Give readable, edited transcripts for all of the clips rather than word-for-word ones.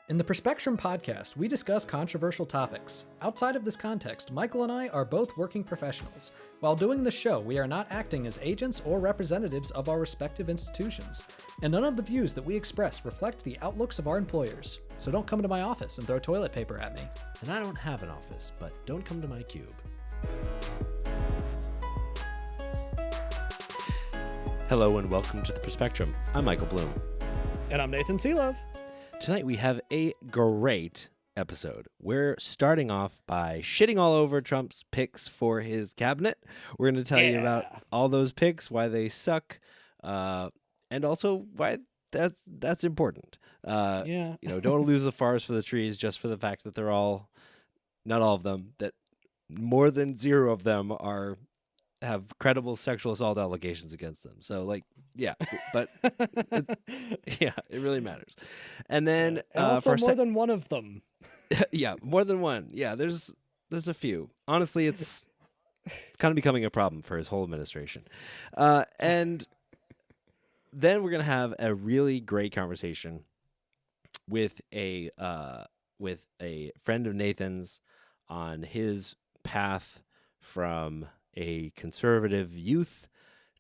In the Perspectrum podcast, we discuss controversial topics. Outside of this context, Michael and I are both working professionals. While doing the show, we are not acting as agents or representatives of our respective institutions, and none of the views that we express reflect the outlooks of our employers. So don't come to my office and throw toilet paper at me. And I don't have an office, but don't come to my cube. Hello and welcome to the Perspectrum. I'm Michael Bloom. And I'm Nathan Seelove. Tonight we have a great episode. We're starting off by shitting all over Trump's picks for his cabinet. We're going to tell you about all those picks, why they suck, and also why that's important. You know, don't lose the forest for the trees just for the fact that they're all, not all of them, that more than zero of them have credible sexual assault allegations against them. So, but it really matters. And then and also more than one of them. Yeah, more than one. Yeah, there's a few. Honestly, it's kind of becoming a problem for his whole administration. And then we're gonna have a really great conversation with a friend of Nathan's on his path from a conservative youth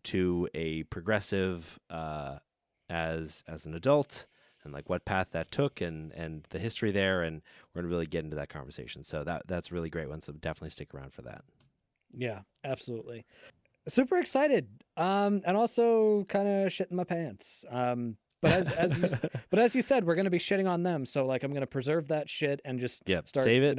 to a progressive as an adult, and like what path that took and the history there, and we're gonna really get into that conversation. So that's a really great one. So definitely stick around for that. Yeah, absolutely. Super excited. And also kind of shitting my pants. But as you said, we're gonna be shitting on them. So like I'm gonna preserve that shit and just start save it.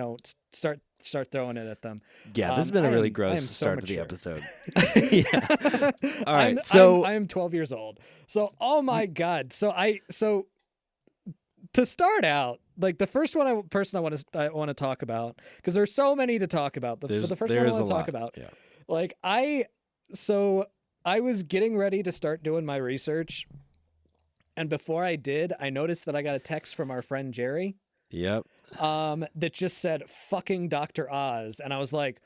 Start throwing it at them. Yeah, this has been a really gross start to the episode. Yeah. All right. I am 12 years old. So, oh my God. So to start out, like the first person I want to talk about, because there's so many to talk about. But the first one I want to talk about, like I was getting ready to start doing my research, and before I did, I noticed that I got a text from our friend Jerry. Yep. That just said fucking Dr. Oz, and I was like,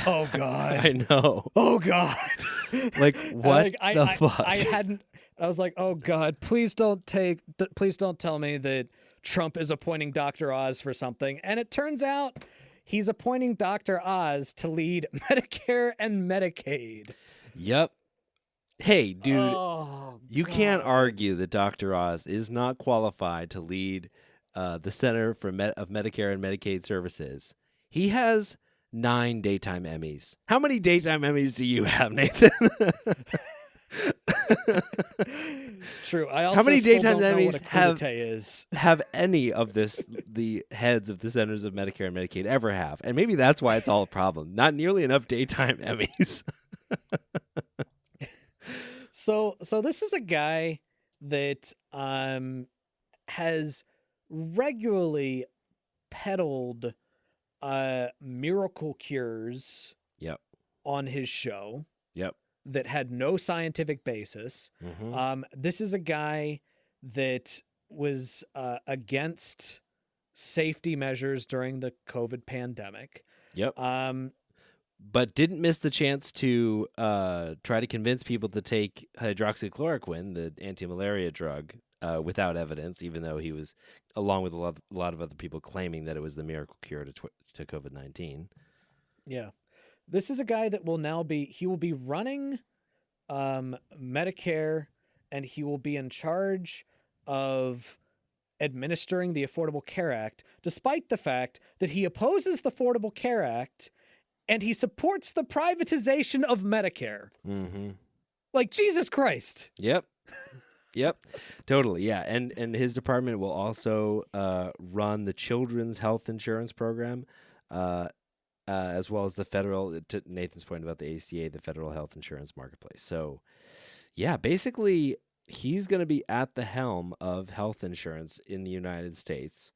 oh God. I know. Oh God. Like what the fuck? I was like, oh God, please don't tell me that Trump is appointing Dr. Oz for something. And it turns out he's appointing Dr. Oz to lead Medicare and Medicaid. Yep. Hey, dude, you can't argue that Dr. Oz is not qualified to lead the Center of Medicare and Medicaid Services. He has 9 daytime Emmys. How many daytime Emmys do you have, Nathan? True. I also how many daytime don't know Emmys what a have any of the heads of the Centers of Medicare and Medicaid ever have? And maybe that's why it's all a problem. Not nearly enough daytime Emmys. So this is a guy that has regularly peddled miracle cures on his show that had no scientific basis. Mm-hmm. This is a guy that was against safety measures during the COVID pandemic. But didn't miss the chance to try to convince people to take hydroxychloroquine, the anti-malaria drug, without evidence, even though he was, along with a lot of other people, claiming that it was the miracle cure to COVID-19. Yeah. This is a guy that he will be running Medicare, and he will be in charge of administering the Affordable Care Act, despite the fact that he opposes the Affordable Care Act and he supports the privatization of Medicare. Mm-hmm. Like, Jesus Christ. Yep. Totally. Yeah. And his department will also run the Children's Health Insurance Program, as well as the federal, to Nathan's point about the ACA, the Federal Health Insurance Marketplace. So, yeah, basically, he's going to be at the helm of health insurance in the United States.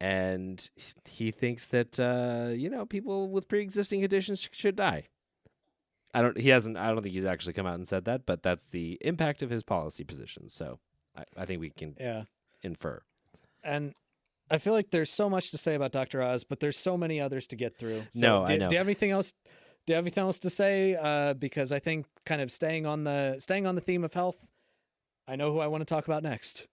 And he thinks that, people with pre-existing conditions should die. I don't think he's actually come out and said that, but that's the impact of his policy positions. So I think we can infer. And I feel like there's so much to say about Dr. Oz, but there's so many others to get through. So I know. Do you have anything else? Do you have anything else to say? Because I think kind of staying on the theme of health, I know who I want to talk about next.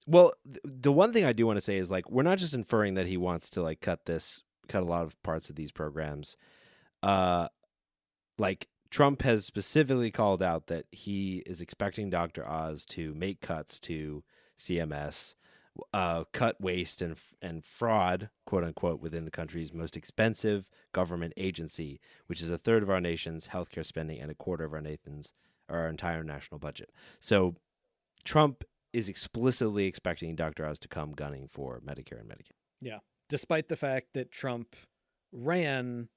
Well, the one thing I do want to say is like we're not just inferring that he wants to like cut a lot of parts of these programs. Uh, like Trump has specifically called out that he is expecting Dr. Oz to make cuts to CMS, cut waste and fraud, quote unquote, within the country's most expensive government agency, which is a third of our nation's healthcare spending and a quarter of our entire national budget. So Trump is explicitly expecting Dr. Oz to come gunning for Medicare and Medicaid. Yeah. Despite the fact that Trump ran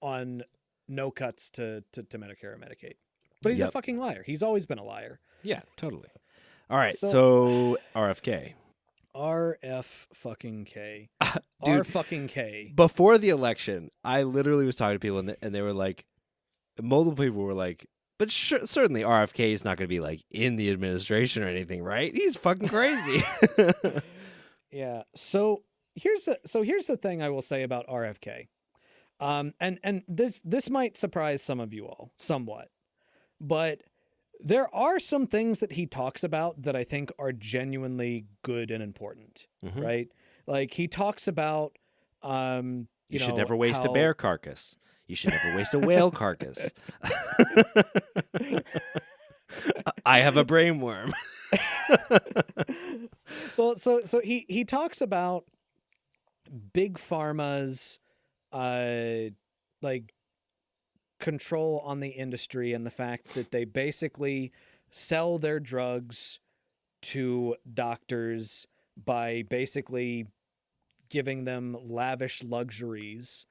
on no cuts to Medicare and Medicaid. But he's a fucking liar. He's always been a liar. Yeah, totally. All right, so RFK. RF fucking K. Dude, R fucking K. Before the election, I literally was talking to people and they were like, multiple people were like, but certainly RFK is not going to be like in the administration or anything, right? He's fucking crazy. Yeah. So here's the thing I will say about RFK. And this might surprise some of you all somewhat, but there are some things that he talks about that I think are genuinely good and important, right? Like he talks about, you should never waste a bear carcass. You should never waste a whale carcass. I have a brainworm. Well, so he talks about big pharma's like control on the industry and the fact that they basically sell their drugs to doctors by basically giving them lavish luxuries.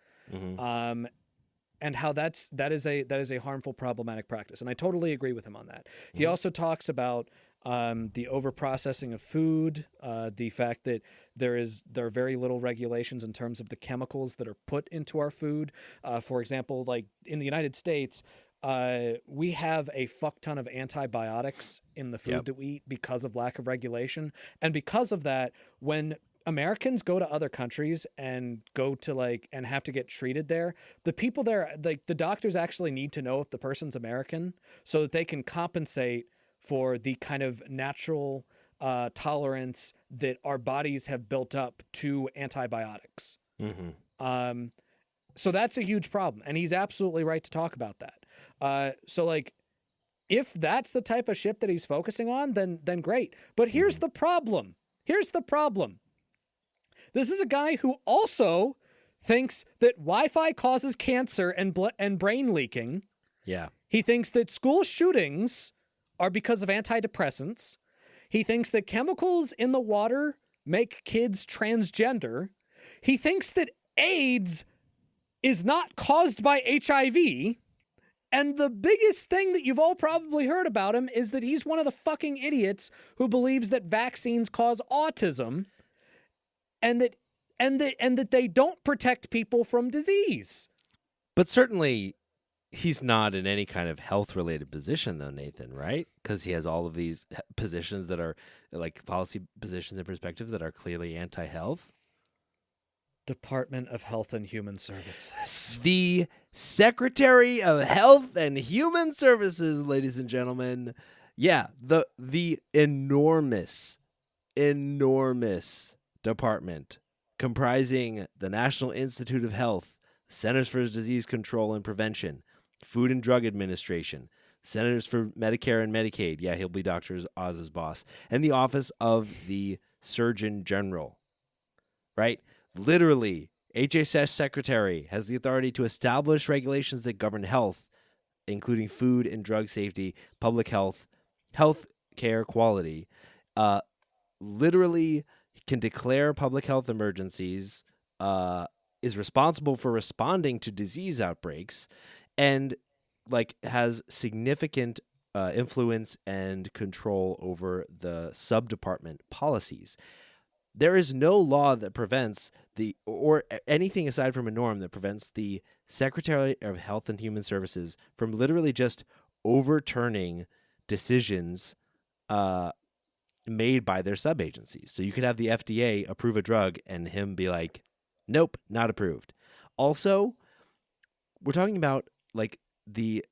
And how that is a harmful, problematic practice. And I totally agree with him on that. He also talks about the overprocessing of food, the fact that there are very little regulations in terms of the chemicals that are put into our food. For example, like in the United States, we have a fuck ton of antibiotics in the food that we eat because of lack of regulation. And because of that, when Americans go to other countries and go to and have to get treated there, the people there, like the doctors actually need to know if the person's American so that they can compensate for the kind of natural tolerance that our bodies have built up to antibiotics. So that's a huge problem. And he's absolutely right to talk about that. So if that's the type of shit that he's focusing on, then great. But here's the problem. This is a guy who also thinks that Wi-Fi causes cancer and brain leaking. Yeah. He thinks that school shootings are because of antidepressants. He thinks that chemicals in the water make kids transgender. He thinks that AIDS is not caused by HIV. And the biggest thing that you've all probably heard about him is that he's one of the fucking idiots who believes that vaccines cause autism. And that they don't protect people from disease. But certainly he's not in any kind of health-related position, though, Nathan, right? Because he has all of these positions that are like policy positions and perspectives that are clearly anti-health. Department of Health and Human Services. The Secretary of Health and Human Services, ladies and gentlemen. Yeah, the enormous department comprising the National Institute of Health, Centers for Disease Control and Prevention, Food and Drug Administration, Centers for Medicare and Medicaid. Yeah, he'll be Dr. Oz's boss. And the Office of the Surgeon General. Right? Literally, HHS Secretary has the authority to establish regulations that govern health, including food and drug safety, public health, health care quality, literally can declare public health emergencies, is responsible for responding to disease outbreaks, and has significant influence and control over the sub-department policies. There is no law that prevents or anything aside from a norm that prevents the Secretary of Health and Human Services from literally just overturning decisions made by their sub-agencies. So you could have the FDA approve a drug and him be like, nope, not approved. Also, we're talking about the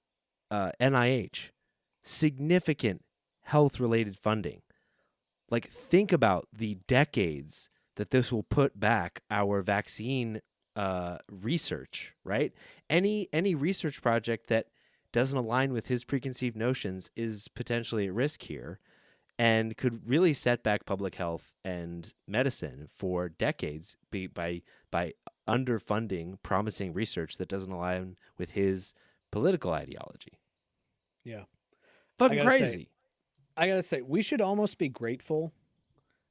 NIH, significant health-related funding. Like, think about the decades that this will put back our vaccine research, right? Any research project that doesn't align with his preconceived notions is potentially at risk here and could really set back public health and medicine for decades by underfunding promising research that doesn't align with his political ideology. Yeah. Fucking crazy. I gotta say, we should almost be grateful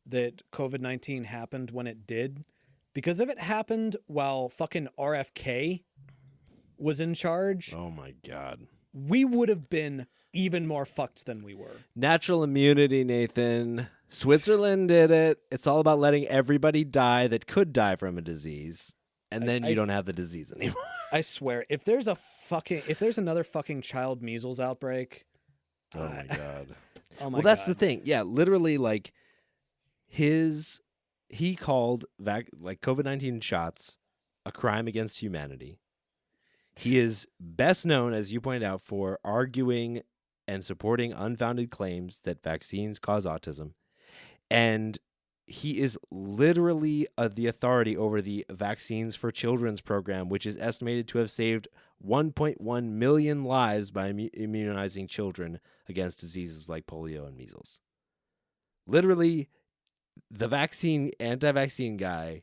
that COVID-19 happened when it did, because if it happened while fucking RFK was in charge, Oh my God. we would have been even more fucked than we were. Natural immunity, Nathan. Switzerland did it. It's all about letting everybody die that could die from a disease, and then you don't have the disease anymore. I swear, if there's another fucking child measles outbreak, Oh my God. oh my Well, that's God. the thing. Yeah, literally, like he called COVID-19 shots a crime against humanity. He is best known, as you pointed out, for arguing and supporting unfounded claims that vaccines cause autism. And he is literally the authority over the Vaccines for Children's program, which is estimated to have saved 1.1 million lives by immunizing children against diseases like polio and measles. Literally, the anti-vaccine guy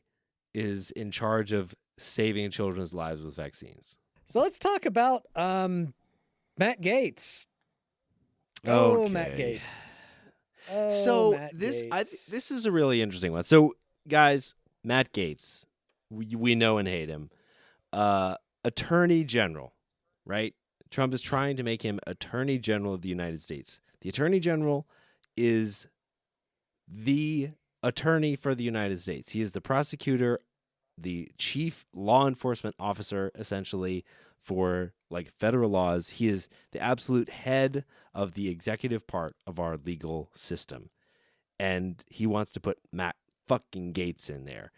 is in charge of saving children's lives with vaccines. So let's talk about Matt Gaetz. Okay. Oh, Matt Gaetz. Oh, So Matt Gaetz. this is a really interesting one. So, guys, Matt Gaetz, we know and hate him. Attorney General, right? Trump is trying to make him Attorney General of the United States. The Attorney General is the attorney for the United States. He is the prosecutor, the chief law enforcement officer, essentially, for like federal laws. He is the absolute head of the executive part of our legal system. And he wants to put Matt fucking Gaetz in there.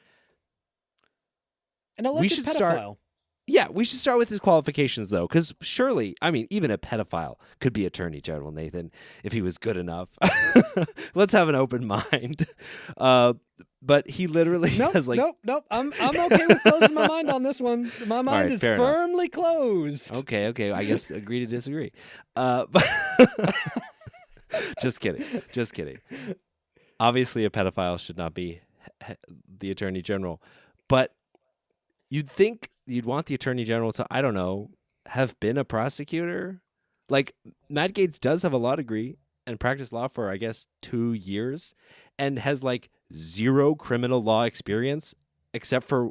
An elected pedophile. Yeah, we should start with his qualifications, though, because surely, I mean, even a pedophile could be Attorney General, Nathan, if he was good enough. Let's have an open mind. But he literally has like... Nope. I'm okay with closing my mind on this one. My mind is firmly closed. Okay. I guess agree to disagree. But just kidding. Obviously, a pedophile should not be the Attorney General. But you'd think you'd want the Attorney General to, I don't know, have been a prosecutor. Like, Matt Gaetz does have a law degree and practiced law for, I guess, 2 years and has, like, zero criminal law experience except for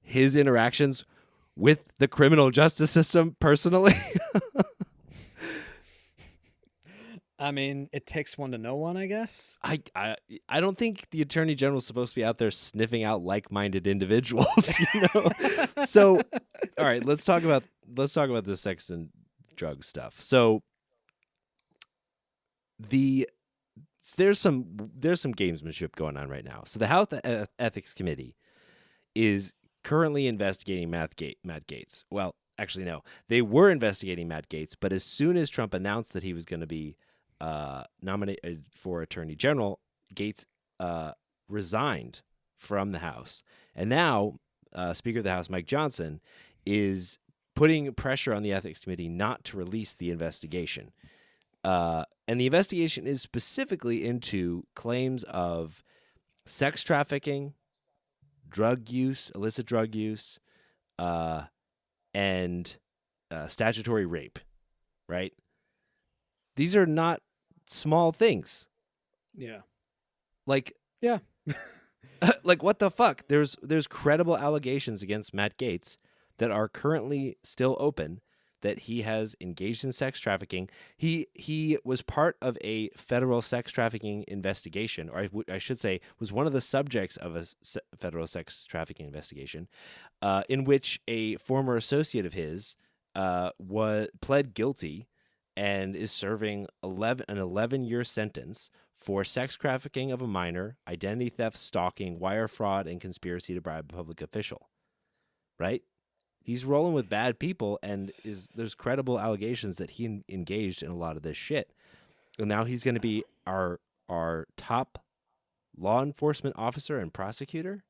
his interactions with the criminal justice system personally. I mean, it takes one to know one, I guess. I don't think the Attorney General is supposed to be out there sniffing out like-minded individuals, you know. So, all right, let's talk about the sex and drug stuff. So, there's some gamesmanship going on right now. So, the House Ethics Committee is currently investigating Matt Gaetz. Well, actually, no, they were investigating Matt Gaetz, but as soon as Trump announced that he was going to be nominated for Attorney General, Gaetz resigned from the House. And now Speaker of the House, Mike Johnson, is putting pressure on the Ethics Committee not to release the investigation. And the investigation is specifically into claims of sex trafficking, drug use, illicit drug use, and statutory rape, right? These are not small things. Yeah. Like, yeah. Like, what the fuck? There's credible allegations against Matt Gaetz that are currently still open, that he has engaged in sex trafficking. He was part of a federal sex trafficking investigation, or I should say, was one of the subjects of a federal sex trafficking investigation, in which a former associate of his pled guilty and is serving an 11-year sentence for sex trafficking of a minor, identity theft, stalking, wire fraud, and conspiracy to bribe a public official. Right? He's rolling with bad people, and there's credible allegations that he engaged in a lot of this shit. And now he's going to be our our top law enforcement officer and prosecutor,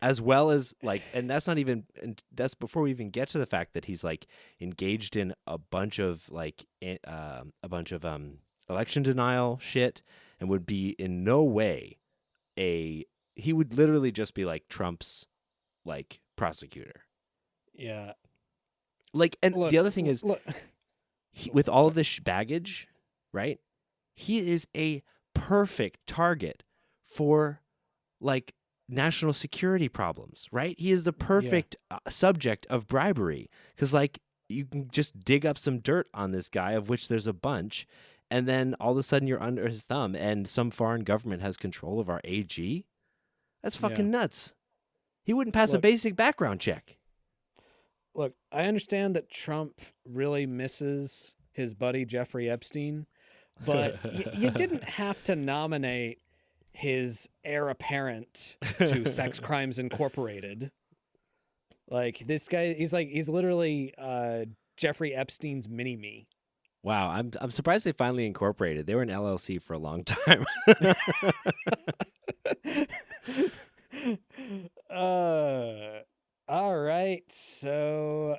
as well as like, and that's not even, and that's before we even get to the fact that he's like engaged in a bunch of like election denial shit, and would be in no way he would literally just be like Trump's like prosecutor. Yeah. Like, and Look, the other thing is, look. with all of this baggage, right? He is a perfect target for like national security problems, right? He is the perfect subject of bribery, because like you can just dig up some dirt on this guy, of which there's a bunch, and then all of a sudden you're under his thumb, and some foreign government has control of our AG. That's fucking nuts. He wouldn't pass a basic background check. Look, I understand that Trump really misses his buddy Jeffrey Epstein, but you didn't have to nominate his heir apparent to Sex Crimes Incorporated. Like, this guy, he's literally Jeffrey Epstein's mini-me. Wow, I'm surprised they finally incorporated. They were an LLC for a long time. All right, so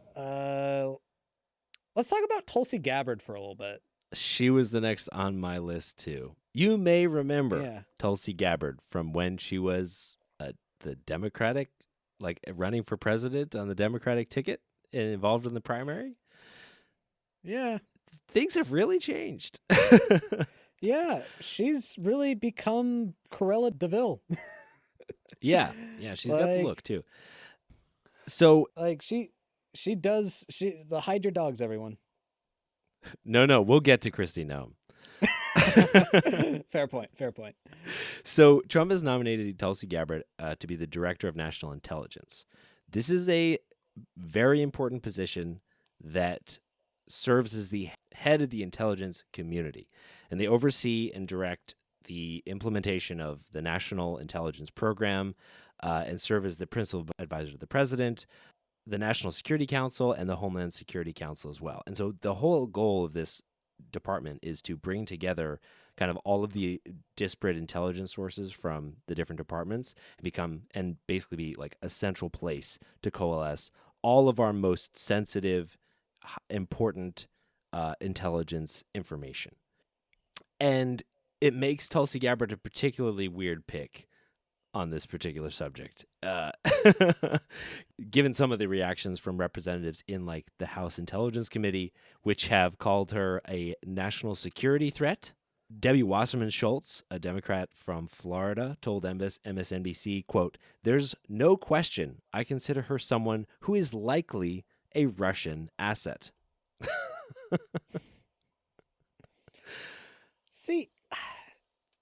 let's talk about Tulsi Gabbard for a little bit. She was the next on my list too. You may remember Tulsi Gabbard from when she was the Democratic, like running for president on the Democratic ticket and involved in the primary. Yeah. Things have really changed. Yeah, she's really become Cruella DeVille. Yeah, she's got the look too. So like she hide your dogs, everyone. No, we'll get to Kristi Noem. Fair point. So Trump has nominated Tulsi Gabbard to be the Director of National Intelligence. This is a very important position that serves as the head of the intelligence community, and they oversee and direct the implementation of the National Intelligence Program, and serve as the principal advisor to the president, the National Security Council, and the Homeland Security Council as well. And so the whole goal of this department is to bring together kind of all of the disparate intelligence sources from the different departments and basically be like a central place to coalesce all of our most sensitive, important intelligence information. And it makes Tulsi Gabbard a particularly weird pick on this particular subject, given some of the reactions from representatives in like the House Intelligence Committee, which have called her a national security threat. Debbie Wasserman Schultz, a Democrat from Florida, told MSNBC, quote, "There's no question I consider her someone who is likely a Russian asset." See,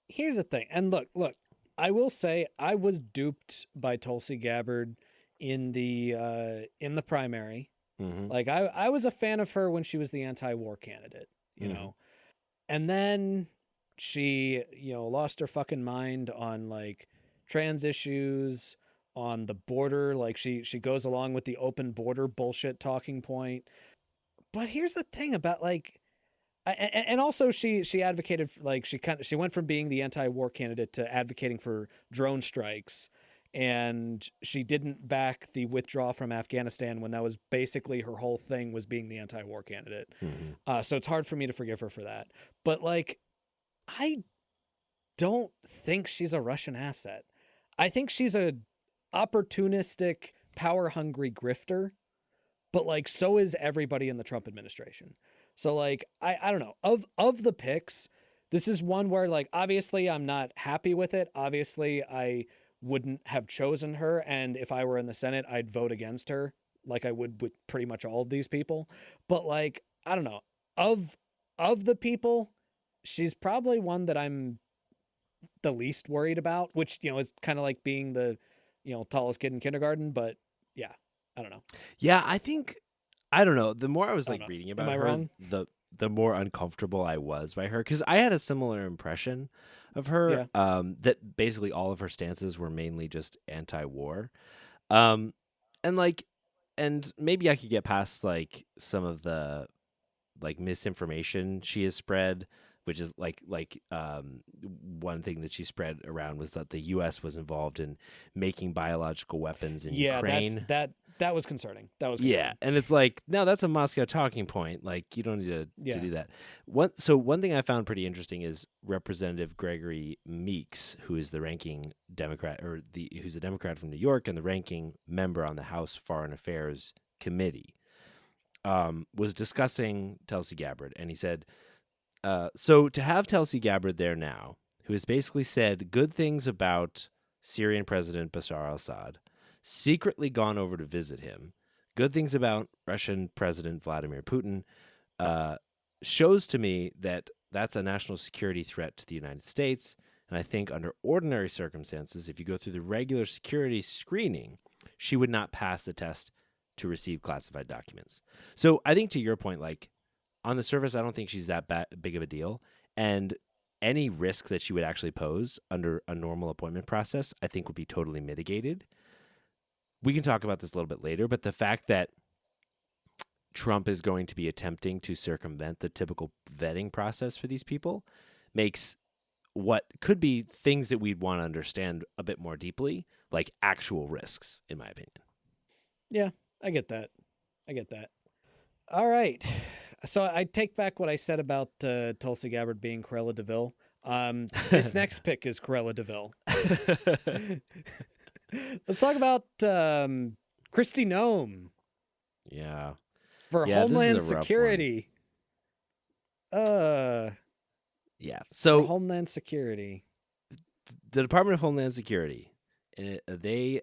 here's the thing. And look, I will say I was duped by Tulsi Gabbard in the primary. Mm-hmm. Like I was a fan of her when she was the anti-war candidate, you know. And then she, lost her fucking mind on like trans issues, on the border. Like she goes along with the open border bullshit talking point. But here's the thing about like, and also she advocated for, like she went from being the anti-war candidate to advocating for drone strikes, and she didn't back the withdrawal from Afghanistan when that was basically her whole thing, was being the anti-war candidate. Mm-hmm. So it's hard for me to forgive her for that. But like, I don't think she's a Russian asset. I think she's a opportunistic, power-hungry grifter. But like, so is everybody in the Trump administration. So like, I don't know, of the picks, this is one where like, obviously I'm not happy with it. Obviously I wouldn't have chosen her. And if I were in the Senate, I'd vote against her like I would with pretty much all of these people. But like, I don't know, of the people, she's probably one that I'm the least worried about, which, is kind of like being the, tallest kid in kindergarten. But yeah, I don't know. Yeah, I don't know. The more I was like reading about her, wrong? the more uncomfortable I was by her, because I had a similar impression of her. That basically all of her stances were mainly just anti-war, and maybe I could get past like some of the like misinformation she has spread, which is one thing that she spread around was that the U.S. was involved in making biological weapons in Ukraine. That was concerning. Yeah, and it's like, no, that's a Moscow talking point. Like, you don't need to do that. One thing I found pretty interesting is Representative Gregory Meeks, who is the ranking Democrat, who's a Democrat from New York and the ranking member on the House Foreign Affairs Committee, was discussing Tulsi Gabbard, and he said, so to have Tulsi Gabbard there now, who has basically said good things about Syrian President Bashar al-Assad, secretly gone over to visit him, good things about Russian President Vladimir Putin, shows to me that that's a national security threat to the United States. And I think under ordinary circumstances, if you go through the regular security screening, she would not pass the test to receive classified documents. So I think to your point, like, on the surface, I don't think she's that big of a deal. And any risk that she would actually pose under a normal appointment process, I think would be totally mitigated. We can talk about this a little bit later, but the fact that Trump is going to be attempting to circumvent the typical vetting process for these people makes what could be things that we'd want to understand a bit more deeply, like actual risks, in my opinion. Yeah, I get that. All right. So I take back what I said about Tulsi Gabbard being Cruella de Vil. This next pick is Cruella de Vil. Let's talk about Kristi Noem. Yeah. For Homeland Security. Yeah. So for Homeland Security. The Department of Homeland Security, they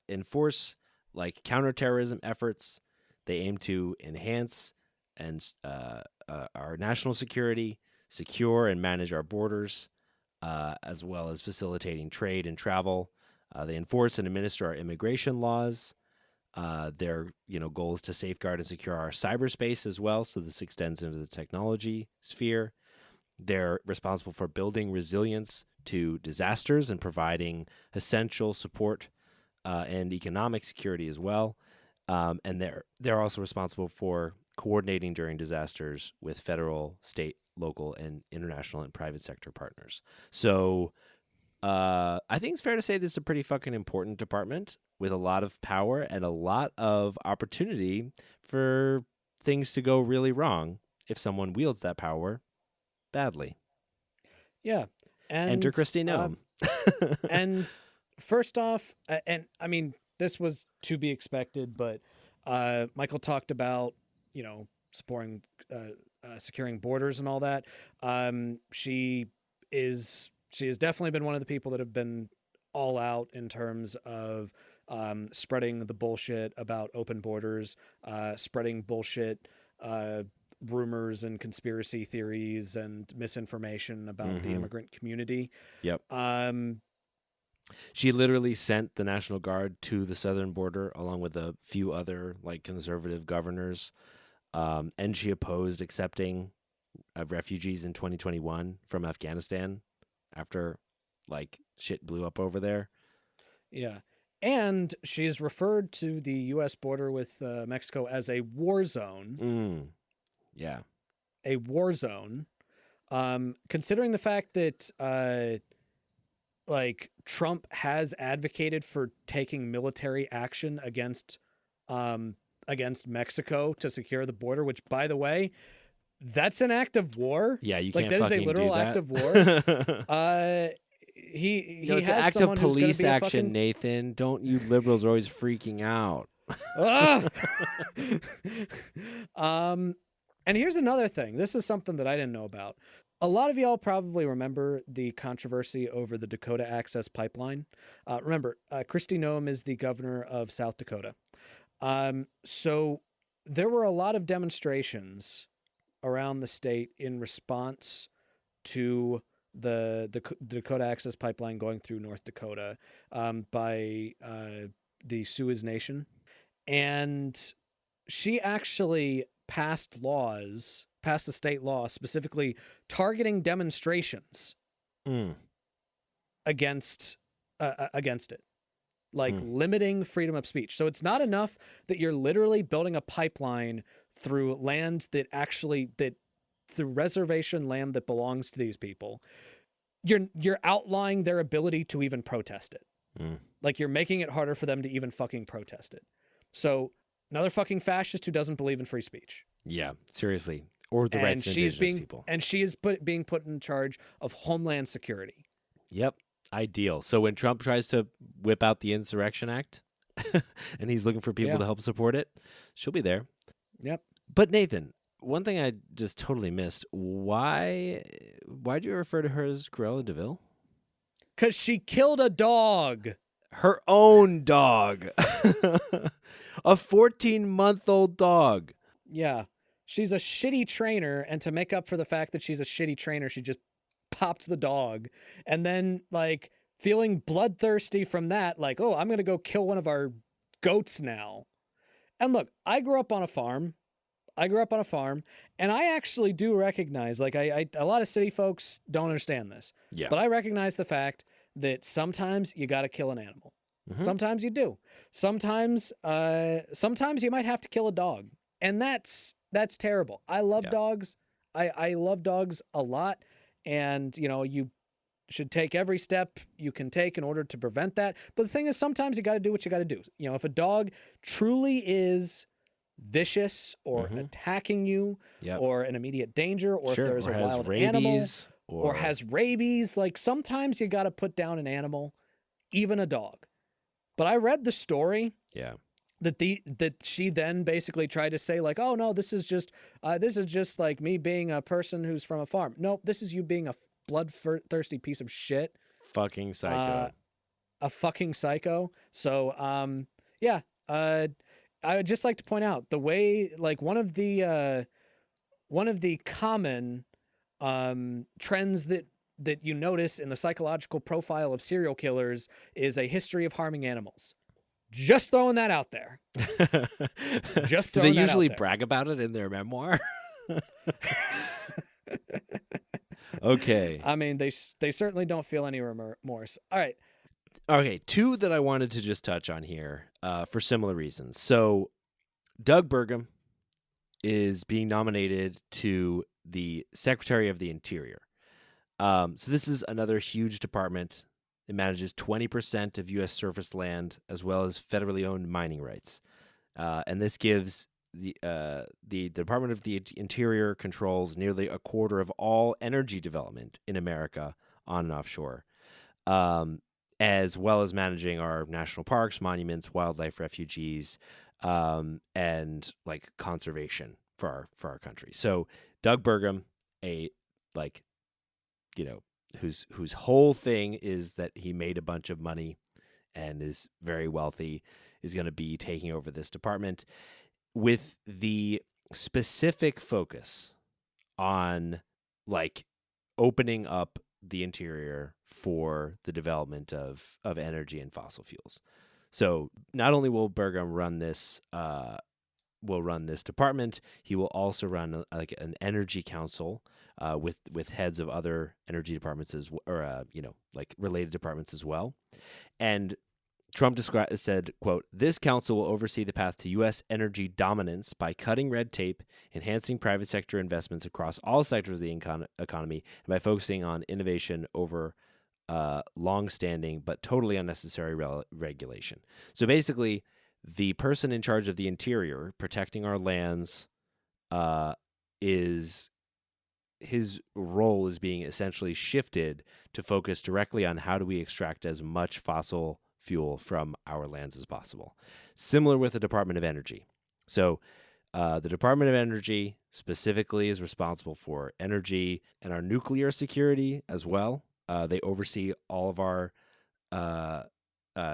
enforce like counterterrorism efforts. They aim to enhance and our national security, secure and manage our borders, as well as facilitating trade and travel. They enforce and administer our immigration laws. Their goal is to safeguard and secure our cyberspace as well. So this extends into the technology sphere. They're responsible for building resilience to disasters and providing essential support and economic security as well. And they're also responsible for coordinating during disasters with federal, state, local, and international and private sector partners. So I think it's fair to say this is a pretty fucking important department with a lot of power and a lot of opportunity for things to go really wrong if someone wields that power badly. Yeah. And enter Kristi Noem. And first off, and I mean, this was to be expected, but Michael talked about, supporting, securing borders and all that. She has definitely been one of the people that have been all out in terms of spreading the bullshit about open borders, spreading bullshit rumors and conspiracy theories and misinformation about the immigrant community. Yep. She literally sent the National Guard to the southern border along with a few other like conservative governors. And she opposed accepting refugees in 2021 from Afghanistan after like shit blew up over there. Yeah. And she's referred to the U.S. border with Mexico as a war zone. Yeah. A war zone. Considering the fact that Trump has advocated for taking military action against Mexico to secure the border, which, by the way, that's an act of war. Yeah, you can't that is a literal act of war. It's an act of police action, Nathan. Don't you liberals are always freaking out. And here's another thing. This is something that I didn't know about. A lot of y'all probably remember the controversy over the Dakota Access Pipeline. Remember, Kristi Noem is the governor of South Dakota. So there were a lot of demonstrations around the state in response to the Dakota Access Pipeline going through North Dakota by the Sioux Nation. And she actually passed a state law specifically targeting demonstrations against it, like limiting freedom of speech. So it's not enough that you're literally building a pipeline through land that through reservation land that belongs to these people, you're outlawing their ability to even protest it. Like, you're making it harder for them to even fucking protest it. So another fucking fascist who doesn't believe in free speech. Yeah, seriously. Or the rights of indigenous people. And she is being put in charge of Homeland Security. Yep, ideal. So when Trump tries to whip out the Insurrection Act and he's looking for people to help support it, she'll be there. Yep. But Nathan, one thing I just totally missed, why'd you refer to her as Cruella de Vil? Because she killed a dog. Her own dog. A 14-month-old dog. Yeah. She's a shitty trainer, and to make up for the fact that she's a shitty trainer, she just popped the dog. And then, like, feeling bloodthirsty from that, like, oh, I'm going to go kill one of our goats now. And look, I grew up on a farm, and I actually do recognize, like, a lot of city folks don't understand this. Yeah. But I recognize the fact that sometimes you got to kill an animal. Mm-hmm. Sometimes you do. Sometimes you might have to kill a dog. And that's terrible. I love dogs. I love dogs a lot. And, you know, you should take every step you can take in order to prevent that. But the thing is, sometimes you got to do what you got to do. You know, if a dog truly is vicious or attacking you or an immediate danger, or if there's a wild animal or has rabies, like, sometimes you got to put down an animal, even a dog. But I read the story. Yeah. That she then basically tried to say, like, oh no, this is just like me being a person who's from a farm. No, this is you being a bloodthirsty piece of shit. Fucking psycho. A fucking psycho. So I would just like to point out the way, like, one of the common trends that you notice in the psychological profile of serial killers is a history of harming animals. Just throwing that out there. Do they usually brag about it in their memoir? Okay. I mean, they certainly don't feel any remorse. All right. Okay, two that I wanted to just touch on here for similar reasons. So Doug Burgum is being nominated to the Secretary of the Interior. So this is another huge department. It manages 20% of U.S. surface land as well as federally owned mining rights. And this gives the Department of the Interior controls nearly a quarter of all energy development in America on and offshore, as well as managing our national parks, monuments, wildlife refuges, and, like, conservation for our country. So Doug Burgum, whose whole thing is that he made a bunch of money and is very wealthy, is going to be taking over this department with the specific focus on, like, opening up the interior for the development of energy and fossil fuels. So not only will Burgum run this department, he will also run an energy council with heads of other energy departments related departments as well. And Trump said, quote, "This council will oversee the path to U.S. energy dominance by cutting red tape, enhancing private sector investments across all sectors of the economy, and by focusing on innovation over long-standing but totally unnecessary regulation." So basically, the person in charge of the interior, protecting our lands, his role is being essentially shifted to focus directly on how do we extract as much fossil fuel from our lands as possible. Similar with the Department of Energy. So the Department of Energy specifically is responsible for energy and our nuclear security as well. They oversee all of our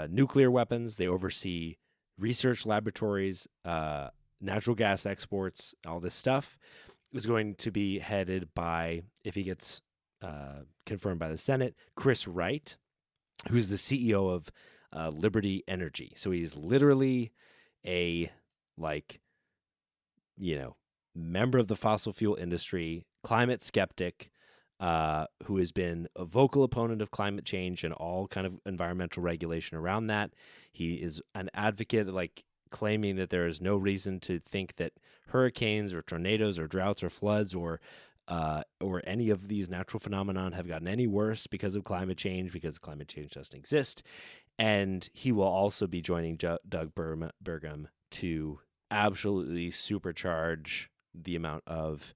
nuclear weapons. They oversee research laboratories, natural gas exports, all this stuff is going to be headed by, if he gets confirmed by the Senate, Chris Wright, who's the CEO of Liberty Energy. So he's literally a, member of the fossil fuel industry, climate skeptic, who has been a vocal opponent of climate change and all kind of environmental regulation around that. He is an advocate, claiming that there is no reason to think that hurricanes or tornadoes or droughts or floods or or any of these natural phenomenon have gotten any worse because of climate change, because climate change doesn't exist. And he will also be joining Doug Burgum to absolutely supercharge the amount of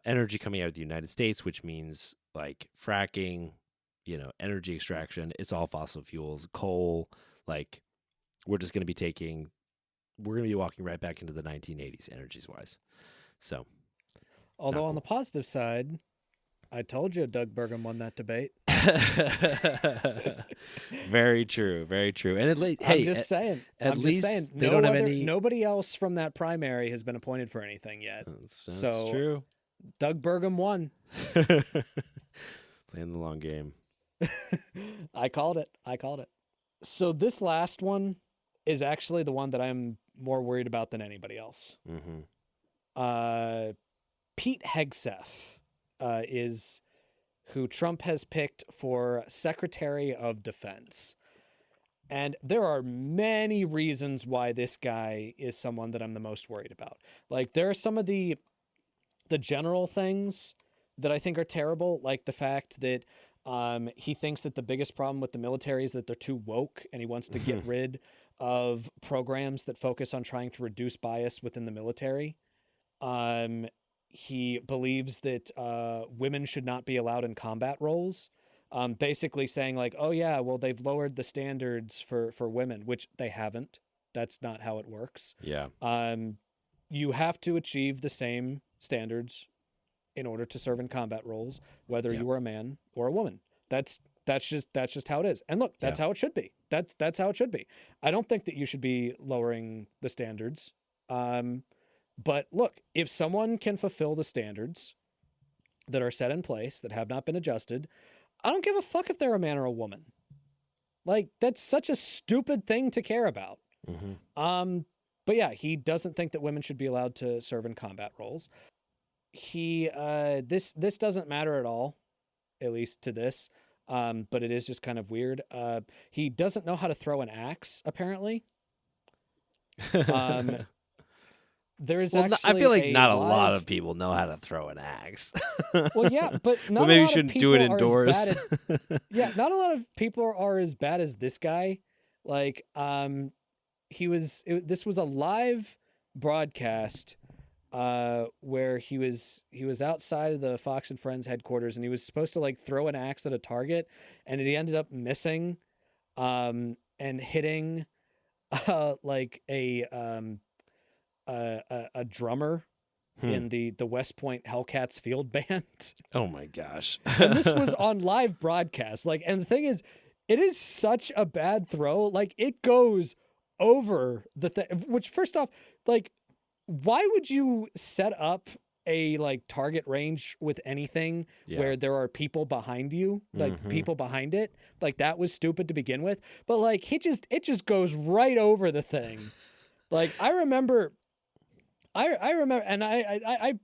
energy coming out of the United States, which means like fracking, energy extraction. It's all fossil fuels, coal. Like we're going to be walking right back into the 1980s energies wise. So, although on cool. the positive side, I told you Doug Burgum won that debate. Very true, very true. And I'm just saying. they don't have any. Nobody else from that primary has been appointed for anything yet. That's true. Doug Burgum won. Playing the long game. I called it. So this last one is actually the one that I'm more worried about than anybody else. Mm-hmm. Pete Hegseth is who Trump has picked for Secretary of Defense. And there are many reasons why this guy is someone that I'm the most worried about. Like, there are some of the general things that I think are terrible, like the fact that he thinks that the biggest problem with the military is that they're too woke, and he wants to get rid of programs that focus on trying to reduce bias within the military. He believes that women should not be allowed in combat roles, basically saying like, oh yeah, well, they've lowered the standards for women, which they haven't. That's not how it works. Yeah. You have to achieve the same standards in order to serve in combat roles, whether you are a man or a woman. That's just how it is. And look, that's how it should be. That's how it should be. I don't think that you should be lowering the standards. But look, if someone can fulfill the standards that are set in place that have not been adjusted, I don't give a fuck if they're a man or a woman. Like, that's such a stupid thing to care about. Mm-hmm. But yeah, he doesn't think that women should be allowed to serve in combat roles. This doesn't matter at all, at least to this. But it is just kind of weird. He doesn't know how to throw an axe, apparently. There is actually I feel like not a lot of people know how to throw an axe. Well, yeah, but not maybe a you lot shouldn't of do it people are as indoors. yeah, not a lot of people are as bad as this guy. Like, this was a live broadcast where he was outside of the Fox and Friends headquarters, and he was supposed to like throw an axe at a target, and he ended up missing and hitting like a drummer in the West Point Hellcats field band. Oh my gosh. And this was on live broadcast. Like, and the thing is, it is such a bad throw. Like, it goes over the thing, which first off, like, why would you set up a like target range with anything where there are people behind you, like people behind it? Like, that was stupid to begin with. But like, it just goes right over the thing. Like, I remember, and I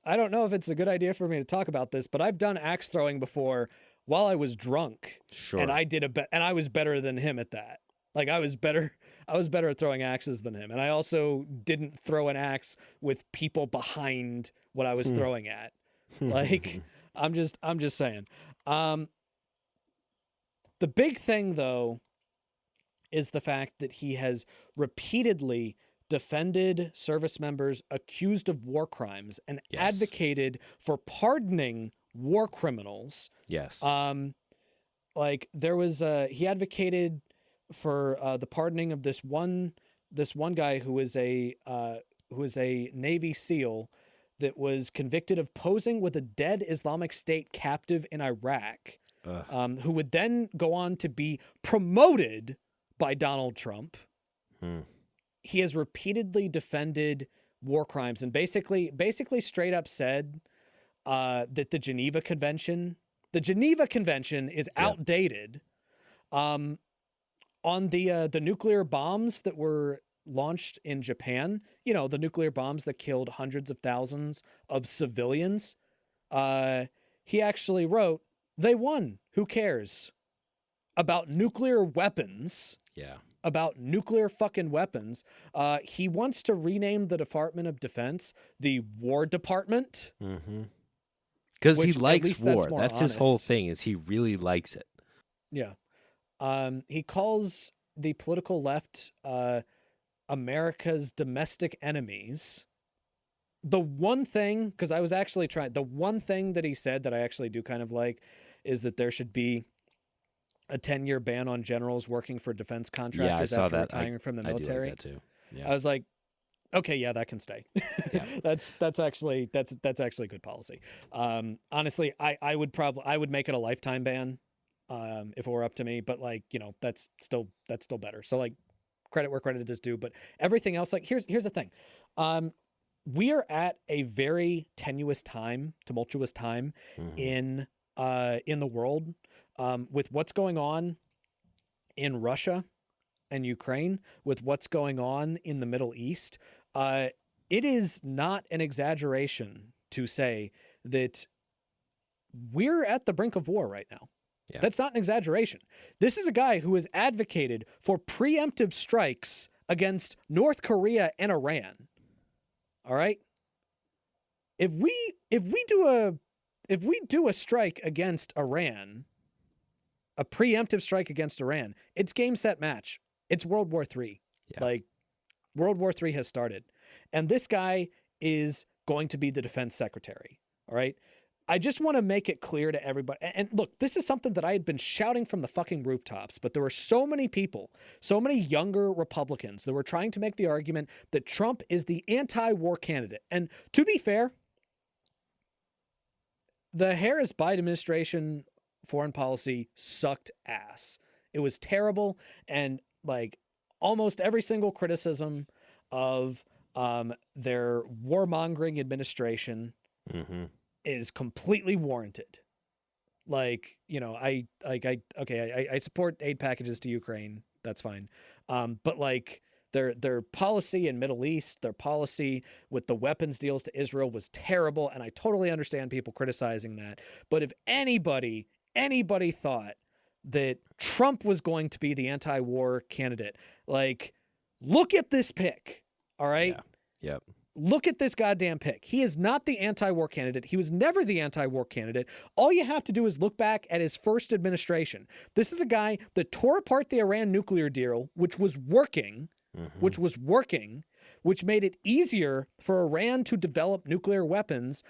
don't know if it's a good idea for me to talk about this, but I've done axe throwing before while I was drunk. Sure. And and I was better than him at that. Like, I was better at throwing axes than him. And I also didn't throw an axe with people behind what I was throwing at. Like, I'm just saying. The big thing though is the fact that he has repeatedly defended service members accused of war crimes and advocated for pardoning war criminals. Yes. Like, there was he advocated for the pardoning of this one guy who was a Navy SEAL that was convicted of posing with a dead Islamic State captive in Iraq, who would then go on to be promoted by Donald Trump. He has repeatedly defended war crimes and basically straight up said that the Geneva Convention is outdated. On the nuclear bombs that were launched in Japan, the nuclear bombs that killed hundreds of thousands of civilians, he actually wrote, "They won. Who cares about nuclear weapons?" Yeah. about nuclear fucking weapons. He wants to rename the Department of Defense the War Department. Mm-hmm. Because he likes war. That's his whole honest. thing, is he really likes it. Yeah. He calls the political left America's domestic enemies. The one thing, because I was actually trying, the one thing that he said that I actually do kind of like is that there should be a 10-year ban on generals working for defense contractors after retiring from the military. I do like that too. Yeah. I was like, okay, yeah, that can stay. Yeah. that's actually good policy. Honestly, I would make it a lifetime ban if it were up to me, but like, you know, that's still better. So like, credit where credit is due, but everything else, like here's the thing. We are at a very tumultuous time in the world with what's going on in Russia and Ukraine, with what's going on in the Middle East. It is not an exaggeration to say that we're at the brink of war right now. Yeah. That's not an exaggeration. This is a guy who has advocated for preemptive strikes against North Korea and Iran. All right. If we do a strike against Iran, a preemptive strike against Iran, it's game, set, match. It's World War III. Yeah. Like World War III has started, and this guy is going to be the defense secretary. All right. I just want to make it clear to everybody. And look, this is something that I had been shouting from the fucking rooftops, but there were so many people, so many younger Republicans that were trying to make the argument that Trump is the anti-war candidate. And to be fair, the Harris-Biden administration foreign policy sucked ass. It was terrible. And like almost every single criticism of their warmongering administration is completely warranted. Like, you know, I support aid packages to Ukraine. That's fine. But like their policy in Middle East, their policy with the weapons deals to Israel was terrible. And I totally understand people criticizing that. But if anybody thought that Trump was going to be the anti-war candidate, like, look at this pick. All right. Yeah. Yep. Look at this goddamn pick. He is not the anti-war candidate. He was never the anti-war candidate. All you have to do is look back at his first administration. This is a guy that tore apart the Iran nuclear deal, which was working, which made it easier for Iran to develop nuclear weapons,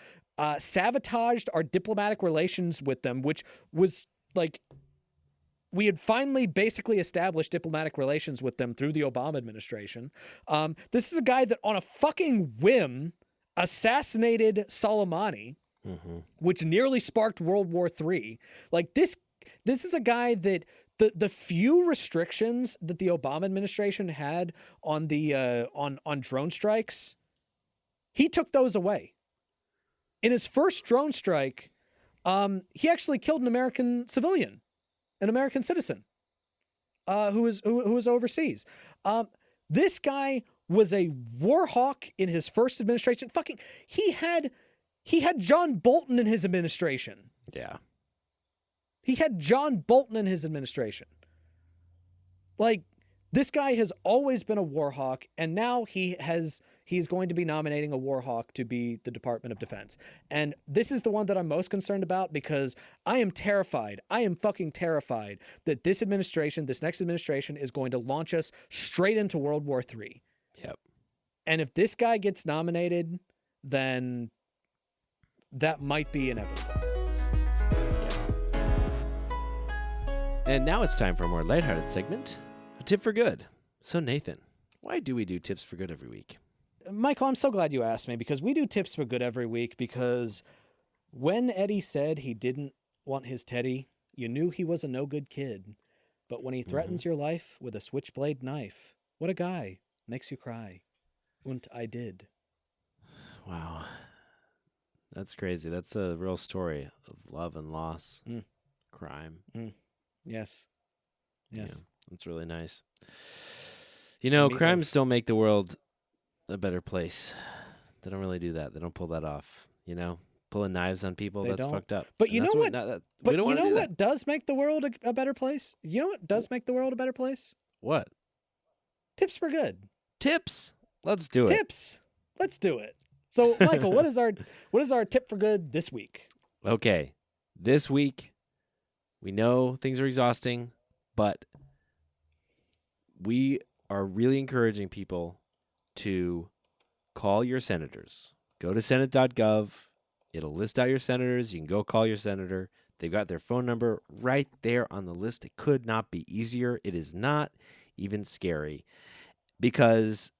sabotaged our diplomatic relations with them, which was like, we had finally basically established diplomatic relations with them through the Obama administration. This is a guy that on a fucking whim assassinated Soleimani, which nearly sparked World War III. Like this is a guy that the few restrictions that the Obama administration had on the on drone strikes, he took those away. In his first drone strike, he actually killed an American civilian. An American citizen who was overseas. This guy was a war hawk in his first administration. Fucking, he had John Bolton in his administration. Yeah. He had John Bolton in his administration. Like, this guy has always been a war hawk, and now he's going to be nominating a war hawk to be the Department of Defense. And this is the one that I'm most concerned about, because I am terrified. I am fucking terrified that this next administration is going to launch us straight into World War III. Yep. And if this guy gets nominated, then that might be inevitable. And now it's time for a more lighthearted segment, a tip for good. So Nathan, why do we do tips for good every week? Michael, I'm so glad you asked me, because we do tips for good every week, because when Eddie said he didn't want his Teddy, you knew he was a no good kid. But when he threatens your life with a switchblade knife, what a guy, makes you cry. Und I did. Wow. That's crazy. That's a real story of love and loss, crime. Yes. Yeah, that's really nice. You know, crimes don't make the world a better place. They don't really do that. They don't pull that off. You know, pulling knives on people, that's fucked up. But you know what does make the world a better place? You know what does make the world a better place? What? Tips for good. Tips. Let's do it. Tips. Let's do it. So, Michael, what is our tip for good this week? Okay. This week, we know things are exhausting, but we are really encouraging people to call your senators. Go to senate.gov. It'll list out your senators. You can go call your senator. They've got their phone number right there on the list. It could not be easier. It is not even scary because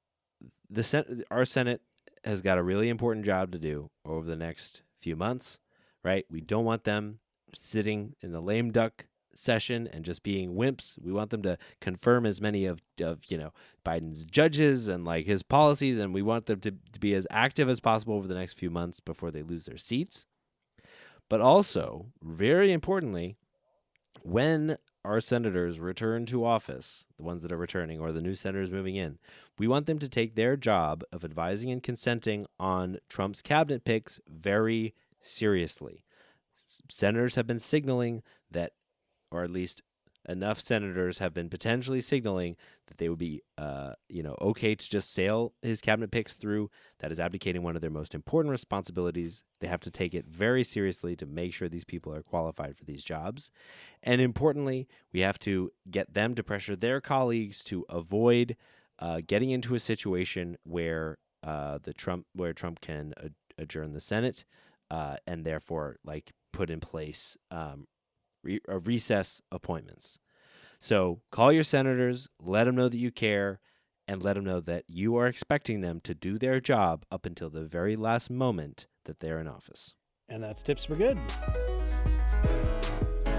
our Senate has got a really important job to do over the next few months, right? We don't want them sitting in the lame duck session and just being wimps. We want them to confirm as many of Biden's judges and like his policies, and we want them to be as active as possible over the next few months before they lose their seats. But also, very importantly, when our senators return to office, the ones that are returning or the new senators moving in, we want them to take their job of advising and consenting on Trump's cabinet picks very seriously. Senators have been signaling that, or at least enough senators have been potentially signaling that they would be, okay to just sail his cabinet picks through. That is abdicating one of their most important responsibilities. They have to take it very seriously to make sure these people are qualified for these jobs. And importantly, we have to get them to pressure their colleagues to avoid getting into a situation where Trump can adjourn the Senate and therefore put in place recess appointments. So call your senators, let them know that you care, and let them know that you are expecting them to do their job up until the very last moment that they're in office. And that's tips for good.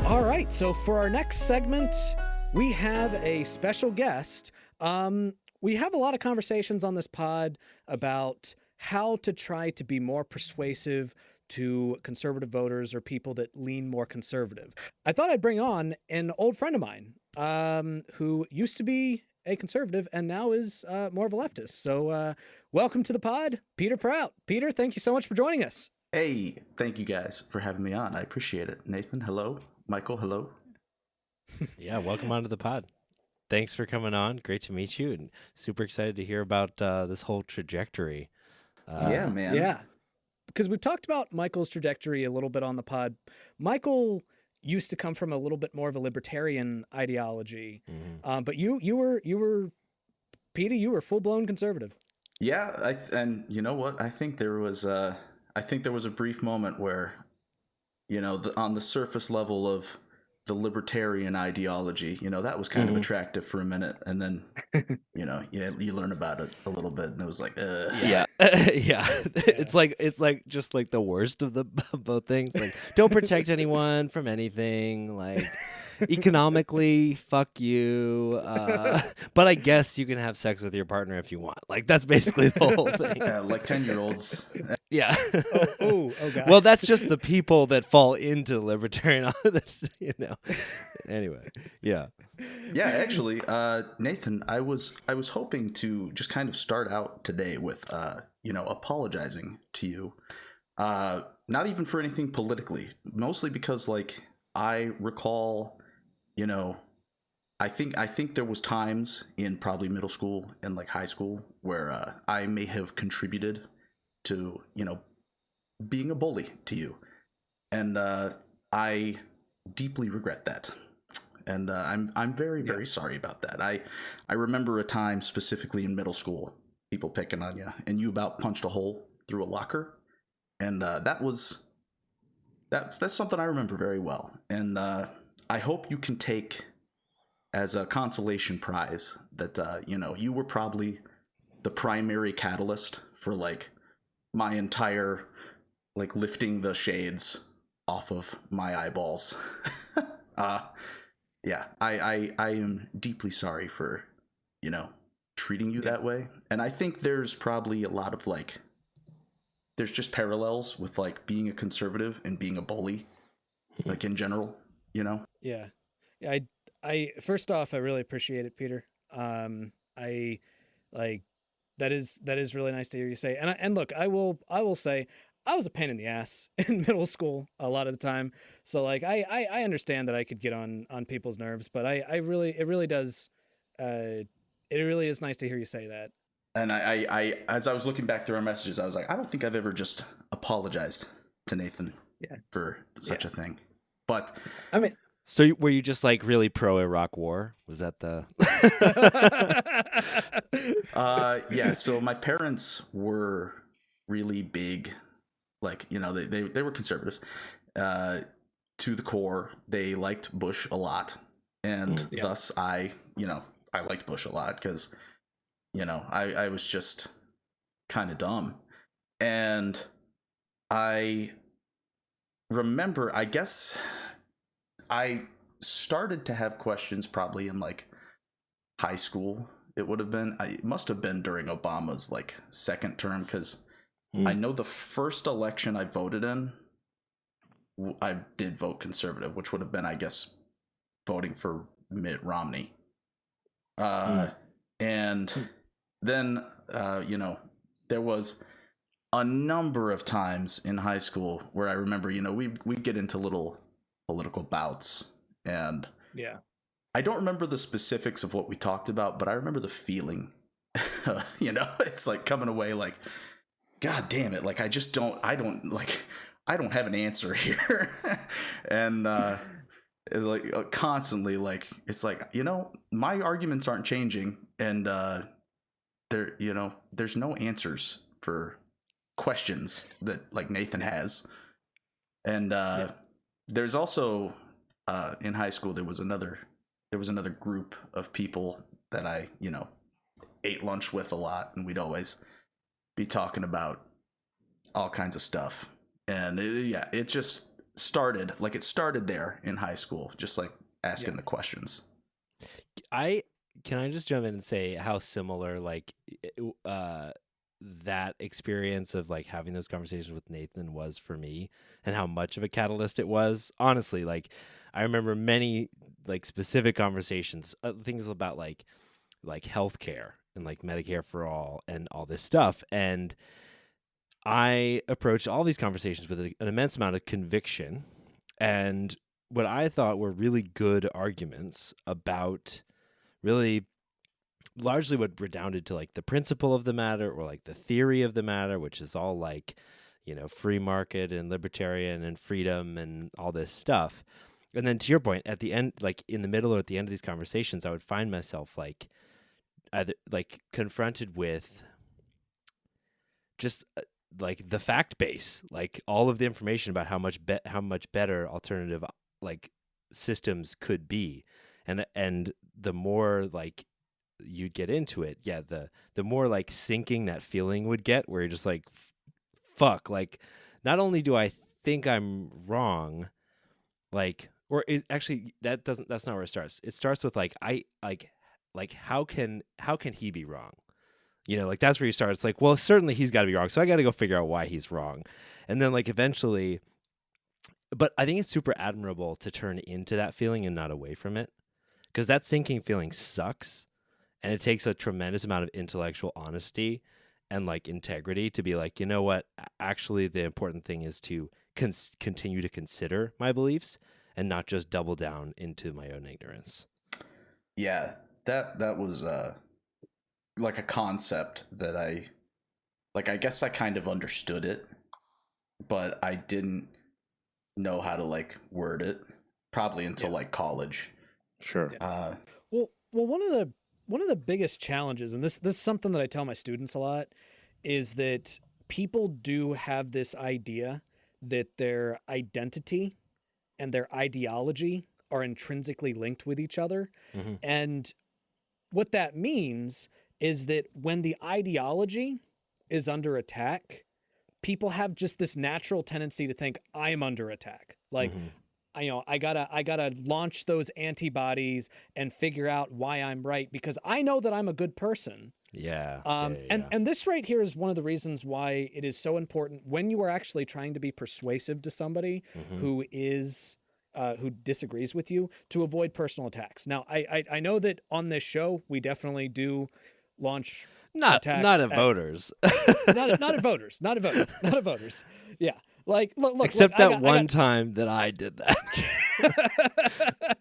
All right, so for our next segment, we have a special guest. We have a lot of conversations on this pod about how to try to be more persuasive to conservative voters or people that lean more conservative. I thought I'd bring on an old friend of mine who used to be a conservative and now is more of a leftist. So welcome to the pod, Peter Prout. Peter, thank you so much for joining us. Hey, thank you guys for having me on. I appreciate it. Nathan, hello. Michael, hello. Yeah, welcome onto the pod. Thanks for coming on. Great to meet you, and super excited to hear about this whole trajectory. Yeah, man. Yeah, because we've talked about Michael's trajectory a little bit on the pod. Michael used to come from a little bit more of a libertarian ideology, but you were Petey, you were full blown conservative. Yeah, and you know what? I think there was a brief moment where, on the surface level of the libertarian ideology, that was kind of attractive for a minute, and then, you learn about it a little bit, and it was like, yeah. It's like just like the worst of the both things. Like, don't protect anyone from anything. Like, economically, fuck you. But I guess you can have sex with your partner if you want. Like, that's basically the whole thing. like 10-year-olds. Yeah. Oh, God. Well, that's just the people that fall into libertarian. Anyway, yeah. Yeah, actually, Nathan, I was hoping to just kind of start out today with, apologizing to you. Not even for anything politically, mostly because, I recall, I think there was times in probably middle school and high school where I may have contributed to, being a bully to you. And I deeply regret that. And I'm very, very sorry about that. I remember a time specifically in middle school, people picking on you, and you about punched a hole through a locker. And that's something I remember very well. And I hope you can take as a consolation prize that, you were probably the primary catalyst for my entire lifting the shades off of my eyeballs. Yeah, I am deeply sorry for, treating you that way. And I think there's probably a lot of there's just parallels with being a conservative and being a bully, in general, Yeah. I first off, I really appreciate it, Peter. I that is really nice to hear you say. And look, I will say I was a pain in the ass in middle school a lot of the time. So I understand that I could get on people's nerves, but it really does It really is nice to hear you say that. And I as I was looking back through our messages, I was like, I don't think I've ever just apologized to Nathan for such a thing. But I mean, So were you just like really pro Iraq War? Was that the? yeah. So my parents were really big, like, you know, they were conservatives to the core. They liked Bush a lot, and thus I liked Bush a lot because, you know, I was just kind of dumb. And I remember, I guess I started to have questions probably in like high school. It would have been, it must have been during Obama's like second term, because I know the first election I voted in, I did vote conservative, which would have been, I guess, voting for Mitt Romney. And then, you know, there was a number of times in high school where I remember, you know, we'd get into little political bouts, and I don't remember the specifics of what we talked about, but I remember the feeling. You know, it's like coming away like, God damn it, like I don't have an answer here. And like constantly, like, it's like, you know, my arguments aren't changing, and there, you know, there's no answers for questions that like Nathan has. And there's also in high school there was another group of people that I, you know, ate lunch with a lot, and we'd always be talking about all kinds of stuff. And it just started there in high school, just like asking the questions. Can I just jump in and say how similar like that experience of like having those conversations with Nathan was for me, and how much of a catalyst it was. Honestly, like I remember many like specific conversations, things about like healthcare and like Medicare for all and all this stuff. And I approached all these conversations with an immense amount of conviction and what I thought were really good arguments about really largely what redounded to like the principle of the matter, or like the theory of the matter, which is all like, you know, free market and libertarian and freedom and all this stuff. And then to your point, at the end, like in the middle or at the end of these conversations, I would find myself like either like confronted with just like the fact base, like all of the information about how much better alternative like systems could be. And the more like you'd get into it, the more like sinking that feeling would get, where you're just like, fuck, like not only do I think I'm wrong, like, or actually that's not where it starts. It starts with like, how can he be wrong? You know, like that's where you start. It's like, well, certainly he's got to be wrong, so I got to go figure out why he's wrong. And then like eventually, but I think it's super admirable to turn into that feeling and not away from it, because that sinking feeling sucks. And it takes a tremendous amount of intellectual honesty and like integrity to be like, you know what, actually the important thing is to continue to consider my beliefs and not just double down into my own ignorance. Yeah, that was like a concept that I guess I kind of understood it, but I didn't know how to like word it probably until like college. Sure. Well, one of the biggest challenges, and this is something that I tell my students a lot, is that people do have this idea that their identity and their ideology are intrinsically linked with each other. Mm-hmm. And what that means is that when the ideology is under attack, people have just this natural tendency to think, I'm under attack. Like, I gotta launch those antibodies and figure out why I'm right, because I know that I'm a good person. And this right here is one of the reasons why it is so important when you are actually trying to be persuasive to somebody who is who disagrees with you, to avoid personal attacks. Now, I know that on this show we definitely do launch attacks not at voters, not at voters. Yeah. Like, look. Except that one time that I did that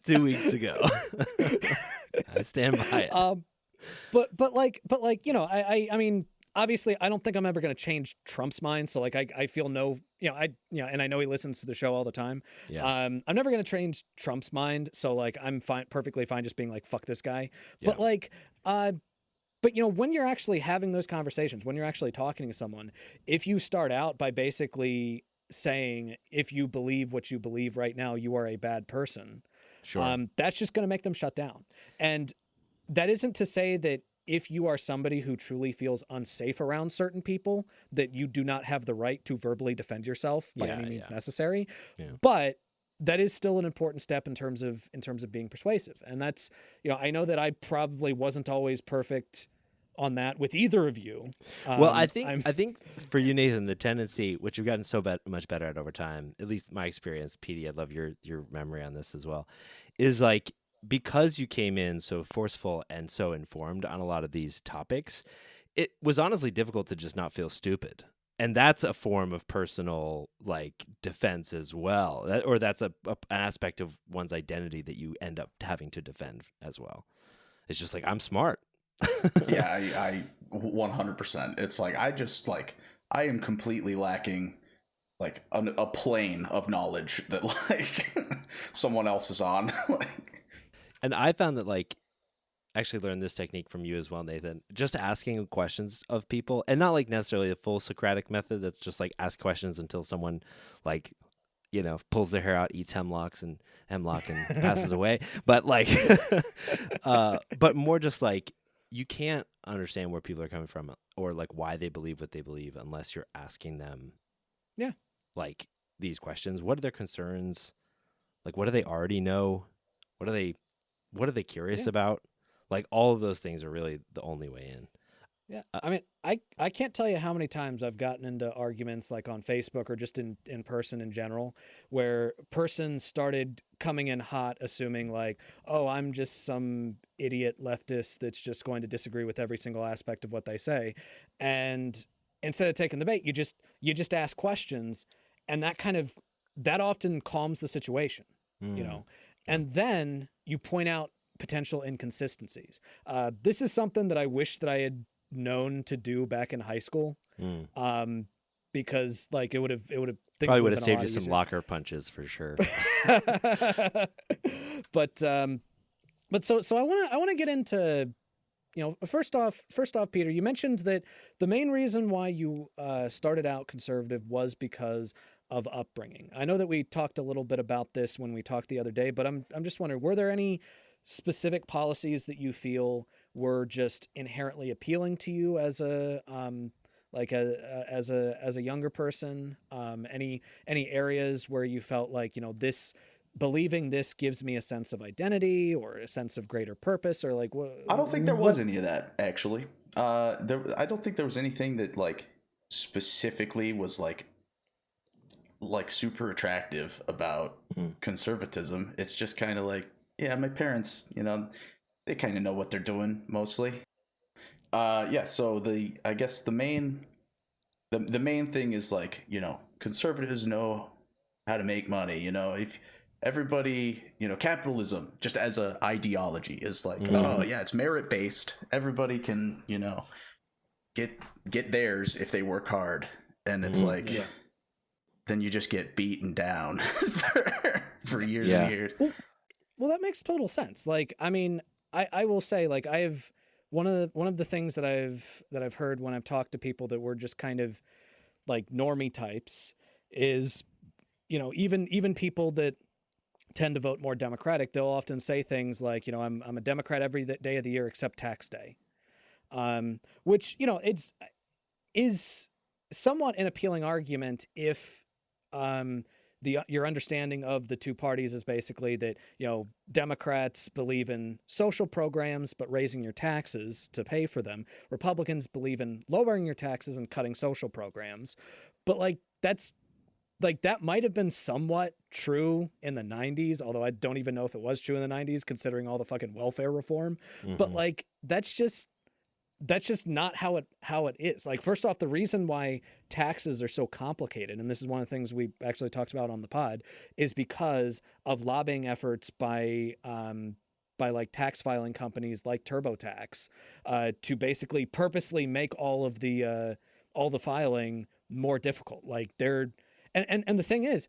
2 weeks ago. I stand by it. but like, you know, I mean, obviously I don't think I'm ever going to change Trump's mind. So like, I feel no, you know, and I know he listens to the show all the time. Yeah. I'm never going to change Trump's mind. So like, I'm fine, perfectly fine just being like, fuck this guy. But Yeah. like, but you know, when you're actually having those conversations, when you're actually talking to someone, if you start out by basically saying, if you believe what you believe right now, you are a bad person. Sure. That's just going to make them shut down. And that isn't to say that if you are somebody who truly feels unsafe around certain people, that you do not have the right to verbally defend yourself by any means necessary. Yeah. But that is still an important step in terms of being persuasive. And that's, you know, I know that I probably wasn't always perfect on that with either of you. Well, I think for you, Nathan, the tendency, which you've gotten so much better at over time, at least my experience, Petey, I'd love your memory on this as well, is like, because you came in so forceful and so informed on a lot of these topics, it was honestly difficult to just not feel stupid. And that's a form of personal like defense as well. That's an aspect of one's identity that you end up having to defend as well. It's just like, I'm smart. Yeah, I 100%. It's like, I am completely lacking like a plane of knowledge that like someone else is on. Like, and I found that like, actually learned this technique from you as well, Nathan, just asking questions of people, and not like necessarily a full Socratic method. That's just like ask questions until someone like, you know, pulls their hair out, eats hemlock and passes away. But like, but more just like, you can't understand where people are coming from or like why they believe what they believe unless you're asking them, like these questions. What are their concerns? Like, what do they already know? What are they curious about? Like, all of those things are really the only way in. Yeah. I mean, I can't tell you how many times I've gotten into arguments like on Facebook or just in person in general, where persons started coming in hot, assuming like, oh, I'm just some idiot leftist that's just going to disagree with every single aspect of what they say. And instead of taking the bait, you just ask questions, and that often calms the situation, you know, and then you point out potential inconsistencies. This is something that I wish that I had known to do back in high school, because like it would have probably would have saved you some locker punches for sure. but so I want to get into, you know, first off, Peter, you mentioned that the main reason why you started out conservative was because of upbringing. I know that we talked a little bit about this when we talked the other day, but I'm just wondering, were there any specific policies that you feel were just inherently appealing to you as a as a younger person? Any areas where you felt like, you know, believing this gives me a sense of identity or a sense of greater purpose, or like what? I don't think there was any of that actually. I don't think there was anything that like specifically was like super attractive about conservatism. It's just kind of like, yeah, my parents, you know, they kind of know what they're doing mostly. So I guess the main thing is like, you know, conservatives know how to make money. You know, if everybody, you know, capitalism just as a ideology is like, oh yeah, it's merit based. Everybody can, you know, get theirs if they work hard, and it's like, then you just get beaten down for years and years. Well, that makes total sense. Like, I mean, I will say, like, I've one of the things that I've heard when I've talked to people that were just kind of like normie types is, you know, even people that tend to vote more Democratic, they'll often say things like, you know, I'm a Democrat every day of the year except tax day, which, you know, is somewhat an appealing argument if your understanding of the two parties is basically that, you know, Democrats believe in social programs but raising your taxes to pay for them. Republicans believe in lowering your taxes and cutting social programs. But like that might have been somewhat true in the 90s, although I don't even know if it was true in the 90s considering all the fucking welfare reform. But like that's just not how it is. Like, first off, the reason why taxes are so complicated, and this is one of the things we actually talked about on the pod, is because of lobbying efforts by by like tax filing companies like TurboTax to basically purposely make all the filing more difficult. Like and the thing is,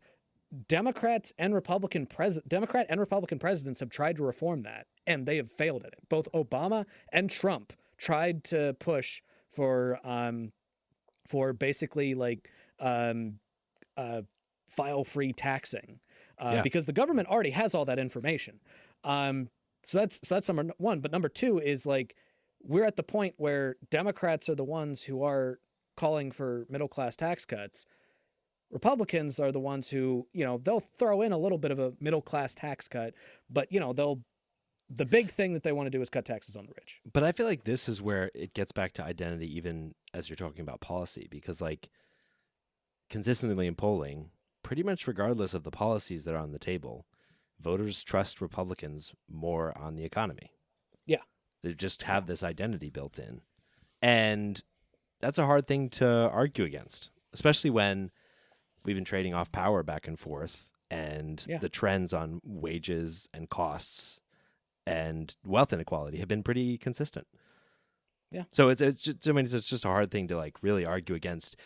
Democrat and Republican presidents have tried to reform that, and they have failed at it. Both Obama and Trump tried to push for basically like file-free taxing because the government already has all that information. So that's number one. But number two is like we're at the point where Democrats are the ones who are calling for middle-class tax cuts. Republicans are the ones who, they'll throw in a little bit of a middle-class tax cut, but the big thing that they want to do is cut taxes on the rich. But I feel like this is where it gets back to identity, even as you're talking about policy, because like consistently in polling, pretty much regardless of the policies that are on the table, voters trust Republicans more on the economy. Yeah. They just have this identity built in. And that's a hard thing to argue against, especially when we've been trading off power back and forth, and the trends on wages and costs and wealth inequality have been pretty consistent. Yeah. So it's just a hard thing to like really argue against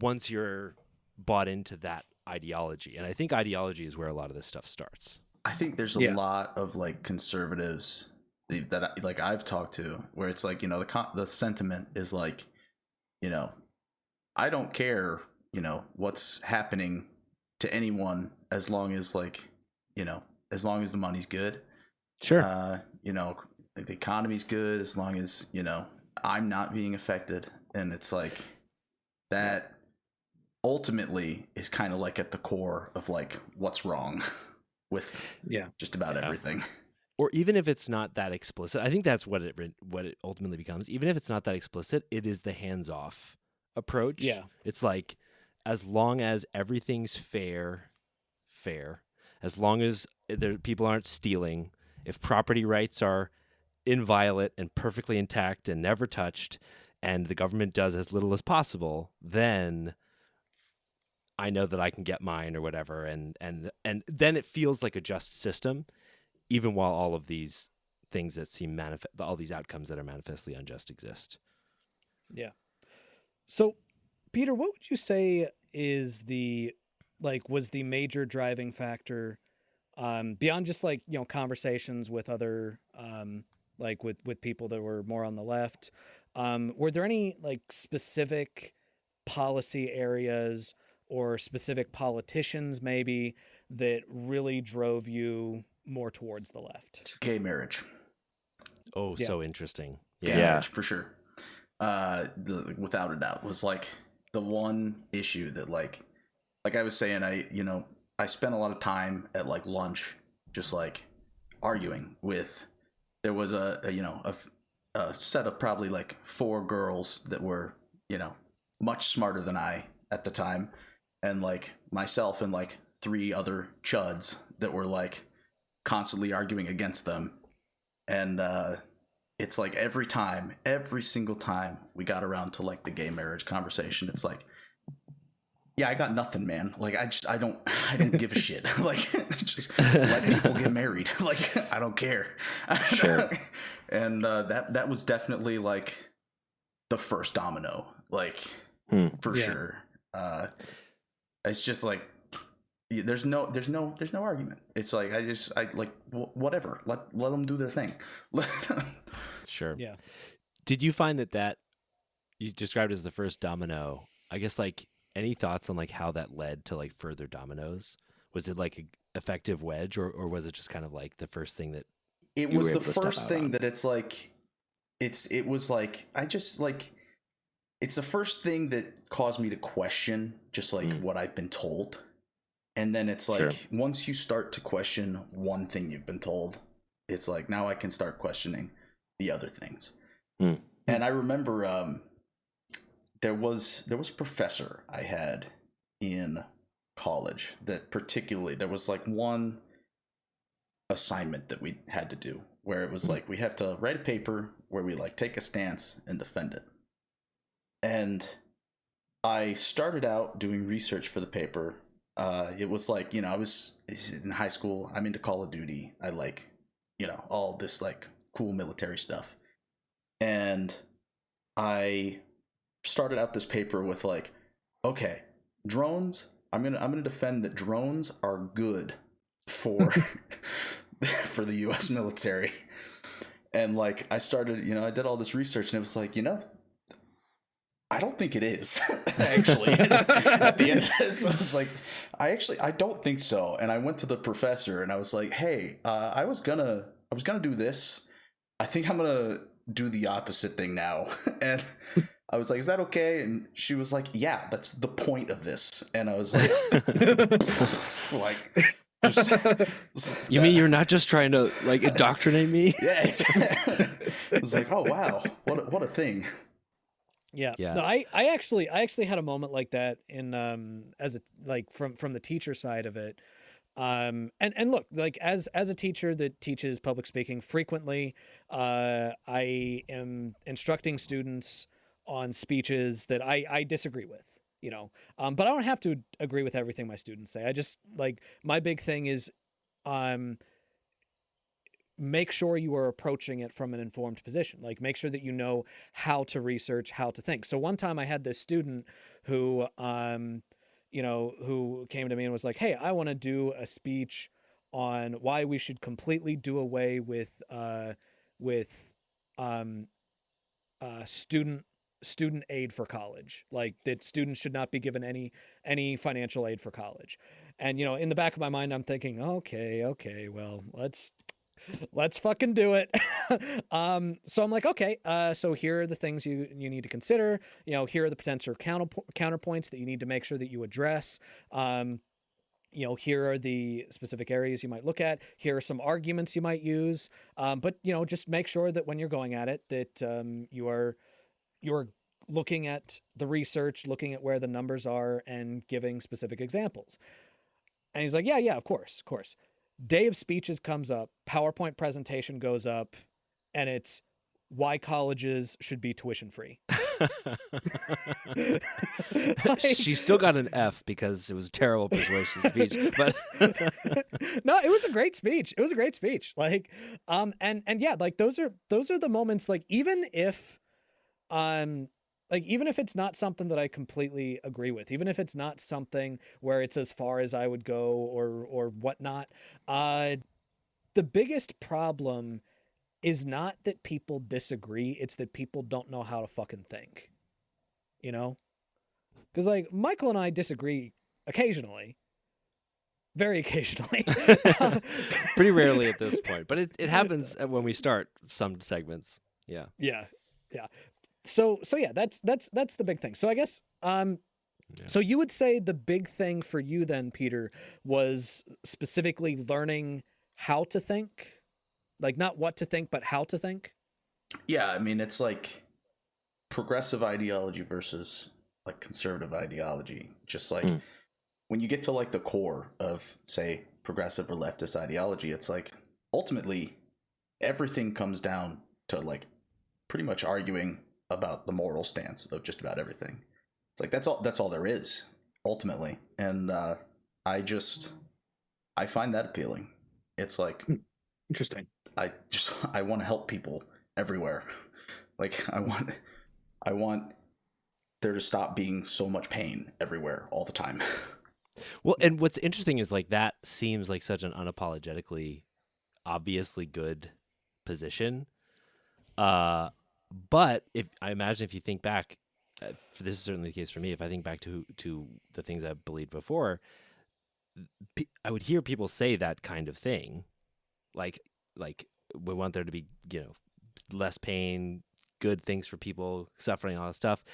once you're bought into that ideology. And I think ideology is where a lot of this stuff starts. I think there's a lot of like conservatives that I've talked to where it's like, the sentiment is like, I don't care, what's happening to anyone as long as like, as long as the money's good. Sure. Like the economy's good as long as, I'm not being affected. And it's like that ultimately is kind of like at the core of like what's wrong with just about everything. Or even if it's not that explicit, I think that's what it ultimately becomes. Even if it's not that explicit, it is the hands-off approach. Yeah. It's like, as long as everything's fair, as long as people aren't stealing, if property rights are inviolate and perfectly intact and never touched, and the government does as little as possible, then I know that I can get mine or whatever. And then it feels like a just system, even while all of these things that seem all these outcomes that are manifestly unjust exist. Yeah. So, Peter, what would you say is was the major driving factor beyond just like, conversations with other, with people that were more on the left? Were there any like specific policy areas or specific politicians maybe that really drove you more towards the left? Gay marriage. Oh, so interesting. Gay marriage, for sure. Without a doubt, was like the one issue that like I was saying, I spent a lot of time at like lunch just like arguing with. There was a set of probably like 4 girls that were much smarter than I at the time, and like myself and like 3 other chuds that were like constantly arguing against them. And it's like every single time we got around to like the gay marriage conversation, it's like, yeah, I got nothing, man. Like I don't give a shit. Like just let people get married. Like I don't care. Sure. And that was definitely like the first domino, like for sure. It's just like there's no argument. It's like I like whatever. Let them do their thing. Sure. Yeah. Did you find that you described as the first domino? I guess like any thoughts on like how that led to like further dominoes? Was it like an effective wedge, or was it just kind of like the first thing that it was the first thing that it's like it was like I just like it's the first thing that caused me to question just like what I've been told. And then it's like once you start to question one thing you've been told, it's like now I can start questioning the other things. And I remember there was a professor I had in college that particularly there was like one assignment that we had to do where it was like we have to write a paper where we like take a stance and defend it. And I started out doing research for the paper. It was like, I was in high school. I'm into Call of Duty. I like, all this like cool military stuff. And I started out this paper with like, okay, drones. I'm gonna defend that drones are good for for the U.S. military. And like I started, I did all this research, and it was like, I don't think it is actually. At the end of this, I was like, I don't think so. And I went to the professor, and I was like, hey, I was gonna do this. I think I'm gonna do the opposite thing now. And I was like, is that okay? And she was like, yeah, that's the point of this. And I was like, like, you mean you're not just trying to like indoctrinate me? Yeah. I was like, oh wow, what a thing. Yeah. Yeah. No, I actually had a moment like that in as a like from the teacher side of it. And look, like as a teacher that teaches public speaking frequently, I am instructing students on speeches that I disagree with, but I don't have to agree with everything my students say. I just like my big thing is, make sure you are approaching it from an informed position. Like make sure that you know how to research, how to think. So one time I had this student who, who came to me and was like, hey, I want to do a speech on why we should completely do away with student aid for college, like that students should not be given any financial aid for college. And in the back of my mind I'm thinking, okay, well, let's fucking do it. So I'm like, okay, so here are the things you need to consider. Here are the potential counterpoints that you need to make sure that you address. Here are the specific areas you might look at. Here are some arguments you might use. But just make sure that when you're going at it, that you're looking at the research, looking at where the numbers are, and giving specific examples. And he's like, yeah, of course. Day of speeches comes up, PowerPoint presentation goes up, and it's why colleges should be tuition free. She still got an F because it was a terrible persuasive speech. But no, it was a great speech. Like, and yeah, like those are the moments. Like even if it's not something that I completely agree with, even if it's not something where it's as far as I would go or whatnot, the biggest problem is not that people disagree. It's that people don't know how to fucking think, because like Michael and I disagree occasionally, very occasionally, pretty rarely at this point, but it happens when we start some segments. Yeah. So yeah, that's the big thing. So I guess, so you would say the big thing for you then, Peter, was specifically learning how to think, like not what to think, but how to think. Yeah. I mean, it's like progressive ideology versus like conservative ideology. Just like when you get to like the core of say progressive or leftist ideology, it's like ultimately everything comes down to like pretty much arguing about the moral stance of just about everything. It's like that's all there is ultimately. And I find that appealing. It's like interesting. I want to help people everywhere. Like I want there to stop being so much pain everywhere all the time. Well, and what's interesting is like that seems like such an unapologetically obviously good position. But if you think back, this is certainly the case for me. If I think back to the things I believed before, I would hear people say that kind of thing, like we want there to be less pain, good things for people suffering, all that stuff,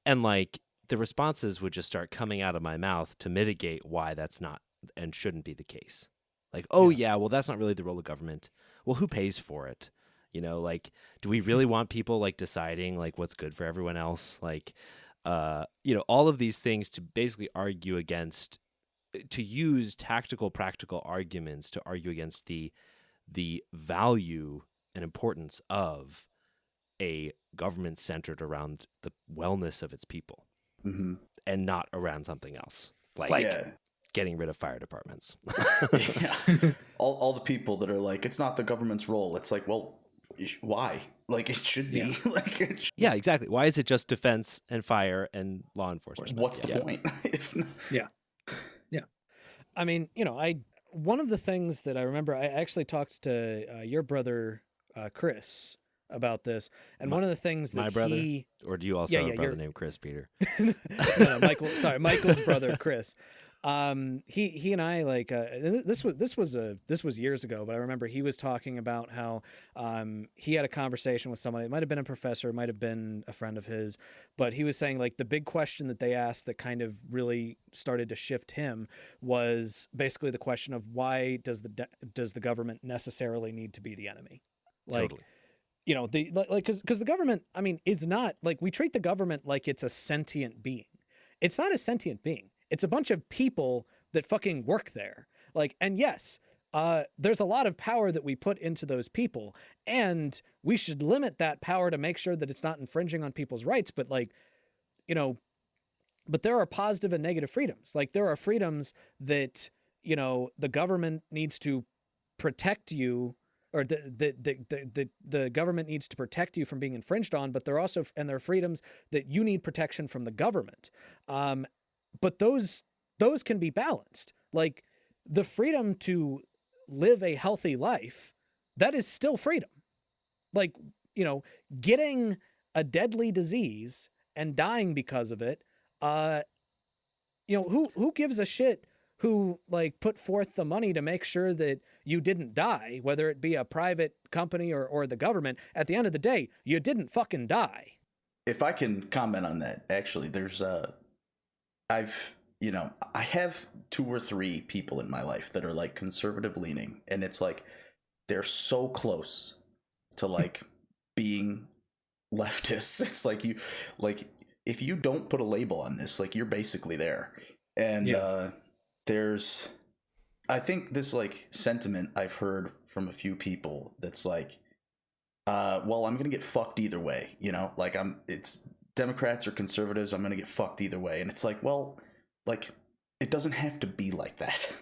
and like the responses would just start coming out of my mouth to mitigate why that's not and shouldn't be the case. Like, yeah, well, that's not really the role of government. Well, who pays for it? Like, do we really want people like deciding like what's good for everyone else? Like, all of these things to basically argue against, to use tactical, practical arguments to argue against the value and importance of a government centered around the wellness of its people, and not around something else. Like, getting rid of fire departments. Yeah. All the people that are like, it's not the government's role. It's like, well, why? Like, it should be. Like, Yeah, exactly. Why is it just defense and fire and law enforcement? what's the point? If not... Yeah. I mean, one of the things that I remember, I actually talked to your brother, Chris, about this. And one of the things that my brother? Or do you also have a brother named Chris, Peter? no, Michael's brother, Chris. He and I this was years ago, but I remember he was talking about how he had a conversation with somebody. It might have been a professor, it might have been a friend of his, but he was saying like the big question that they asked that kind of really started to shift him was basically the question of why does the government necessarily need to be the enemy? Like, Totally. Because the government, I mean, is not like we treat the government like it's a sentient being. It's not a sentient being. It's a bunch of people that fucking work there. Like, and yes, there's a lot of power that we put into those people, and we should limit that power to make sure that it's not infringing on people's rights. But but there are positive and negative freedoms. Like, there are freedoms that, the government needs to protect you, or the government needs to protect you from being infringed on, but there are freedoms that you need protection from the government. But those can be balanced. Like, the freedom to live a healthy life, that is still freedom. Like, getting a deadly disease and dying because of it, who gives a shit who like put forth the money to make sure that you didn't die, whether it be a private company or the government? At the end of the day, you didn't fucking die. If I can comment on that, actually, there's I have 2 or 3 people in my life that are like conservative leaning, and it's like they're so close to like being leftists. It's like if you don't put a label on this, like, you're basically there. And I think this like sentiment I've heard from a few people that's like, well, I'm gonna get fucked either way, like it's Democrats or conservatives, I'm gonna get fucked either way. And it's like, well, like, it doesn't have to be like that.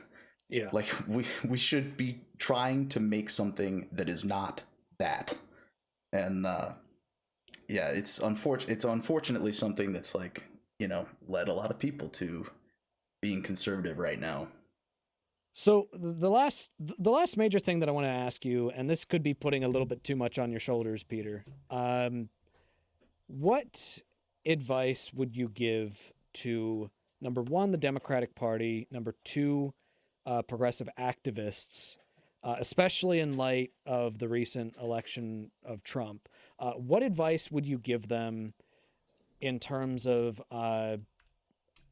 Yeah. Like, we should be trying to make something that is not that. And it's unfortunately something that's like, led a lot of people to being conservative right now. So the last major thing that I want to ask you, and this could be putting a little bit too much on your shoulders, Peter, what advice would you give to, number one, the Democratic Party, number two, progressive activists, especially in light of the recent election of Trump? What advice would you give them in terms of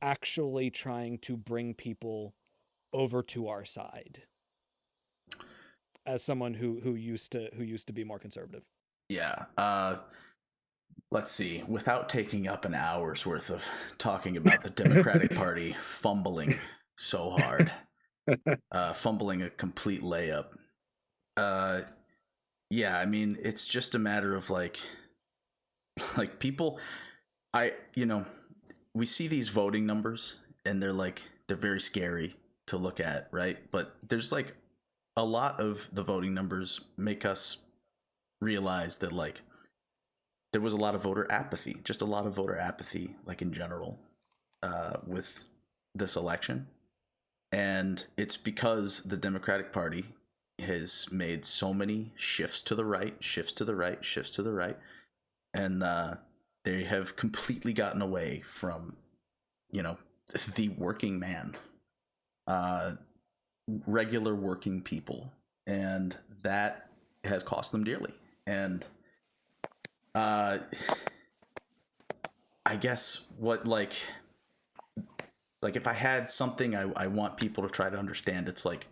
actually trying to bring people over to our side, as someone who used to be more conservative? Yeah. Let's see. Without taking up an hour's worth of talking about the Democratic Party fumbling so hard, fumbling a complete layup. Yeah, I mean, it's just a matter of like people, we see these voting numbers and they're very scary to look at, right? But there's like a lot of the voting numbers make us realize that like there was a lot of voter apathy, like in general, with this election. And it's because the Democratic Party has made so many shifts to the right, and they have completely gotten away from, the working man, regular working people, and that has cost them dearly. And I guess what like if I had something I want people to try to understand, it's like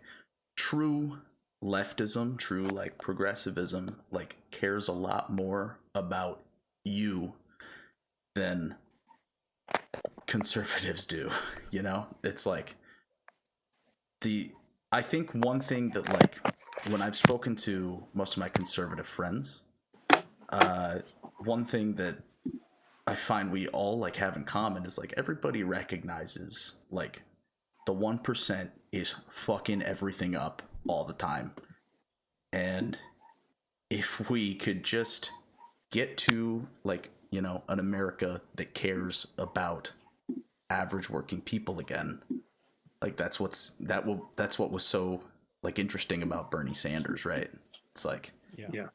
true leftism, true like progressivism, like cares a lot more about you than conservatives do. It's like I think one thing that like when I've spoken to most of my conservative friends, one thing that I find we all like have in common is like everybody recognizes like the 1% is fucking everything up all the time. And if we could just get to, like, you know, an America that cares about average working people again, like that's what was so like interesting about Bernie Sanders, right? It's like, Yeah.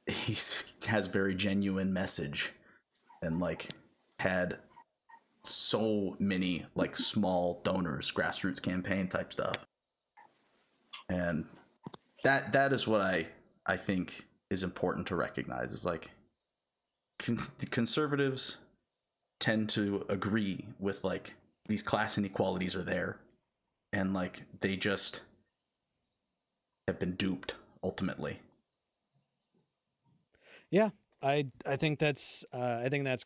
he has very genuine message, and like had so many like small donors, grassroots campaign type stuff, and that is what I think is important to recognize. Is like the conservatives tend to agree with like these class inequalities are there, and like they just have been duped ultimately. Yeah, I think that's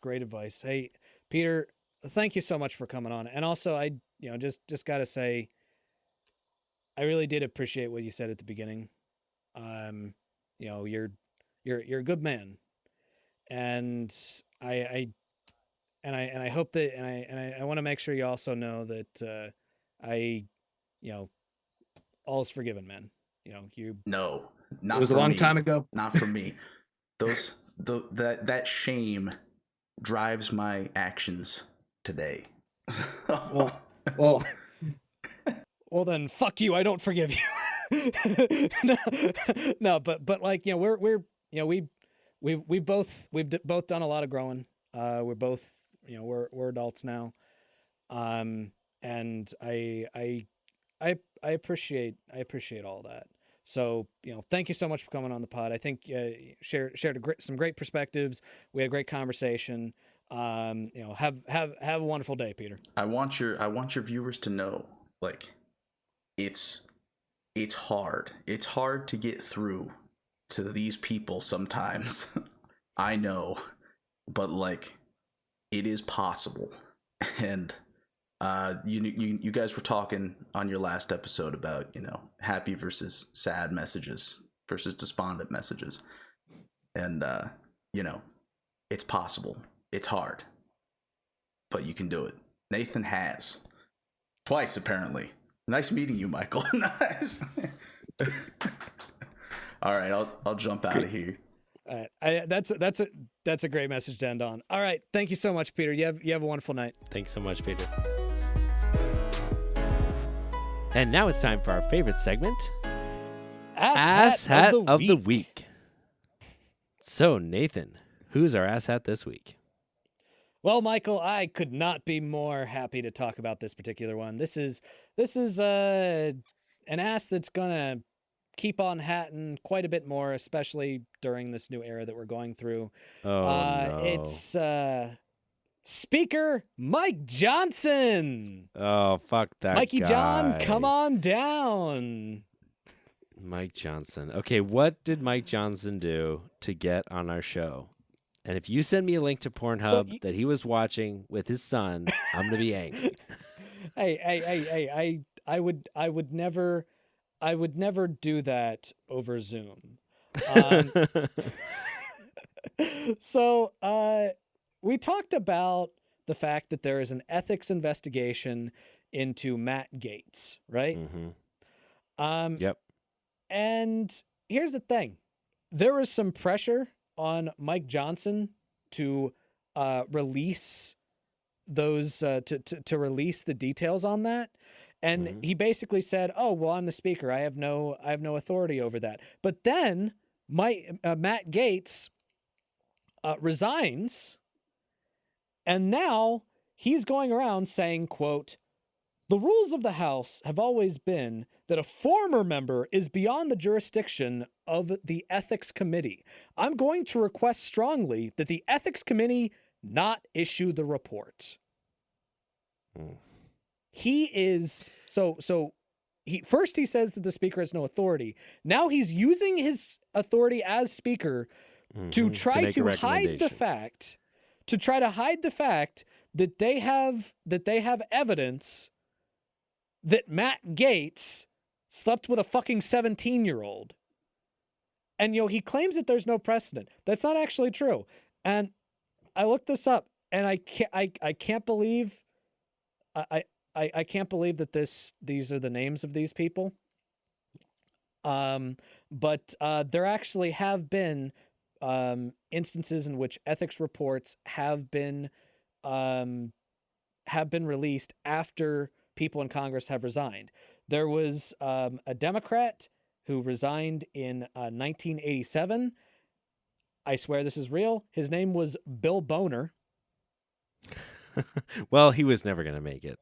great advice. Hey, Peter, thank you so much for coming on. And also, I just got to say, I really did appreciate what you said at the beginning. You're a good man, and I hope that, and I want to make sure you also know that all's forgiven, man. No, not It was a for long me. time ago. Not for me. That shame drives my actions today. Well, Well, then fuck you. I don't forgive you. no, but like, we've both done a lot of growing. We're both, we're adults now. And I appreciate all that. So, thank you so much for coming on the pod. I think shared some great perspectives. We had a great conversation. Have a wonderful day, Peter. I want your viewers to know, like, it's hard. It's hard to get through to these people sometimes. I know, but like, it is possible. And you guys were talking on your last episode about, happy versus sad messages versus despondent messages. And, it's possible. It's hard. But you can do it. Nathan has. Twice, apparently. Nice meeting you, Michael. Nice. All right, I'll jump out of here. That's a great message to end on. All right, thank you so much, Peter. You have a wonderful night. Thanks so much, Peter. And now it's time for our favorite segment, Ass Hat of the Week. So, Nathan, who's our ass hat this week? Well, Michael, I could not be more happy to talk about this particular one. This is an ass that's gonna keep on hatting quite a bit more, especially during this new era that we're going through. No. It's Speaker Mike Johnson. Oh, fuck that Mikey guy. John, come on down. Mike Johnson. Okay, what did Mike Johnson do to get on our show? And if you send me a link to Pornhub that he was watching with his son, I'm gonna be angry. Hey, I would never do that over Zoom. So we talked about the fact that there is an ethics investigation into Matt Gaetz, right? Mm-hmm. Yep. And here's the thing. There was some pressure on Mike Johnson to release those to release the details on that. And he basically said, "Oh, well, I'm the speaker. I have no authority over that." But then Matt Gaetz resigns, and now he's going around saying, quote, "The rules of the House have always been that a former member is beyond the jurisdiction of the Ethics Committee. I'm going to request strongly that the Ethics Committee not issue the report." He is he says that the speaker has no authority. Now he's using his authority as speaker to try to hide the fact that they have evidence that Matt Gaetz slept with a fucking 17-year-old. And he claims that there's no precedent. That's not actually true. And I looked this up, and I can't believe I can't believe that these are the names of these people. But there actually have been instances in which ethics reports have been released after people in Congress have resigned. There was a Democrat who resigned in 1987. I swear this is real. His name was Bill Boner. Well, he was never going to make it.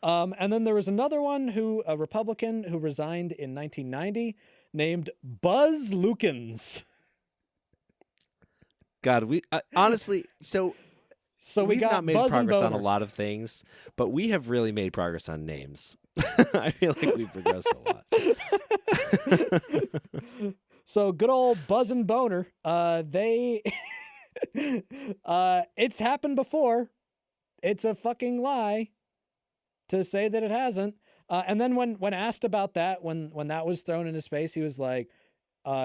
And then there was another one a Republican who resigned in 1990 named Buzz Lukens. God, we honestly, so we we've got not made Buzz and progress on a Boner. lot of things, but we have really made progress on names. I feel like we've progressed a lot. So good old Buzz and Boner, they it's happened before. It's a fucking lie to say that it hasn't. And then when asked about that, when that was thrown into space, he was like,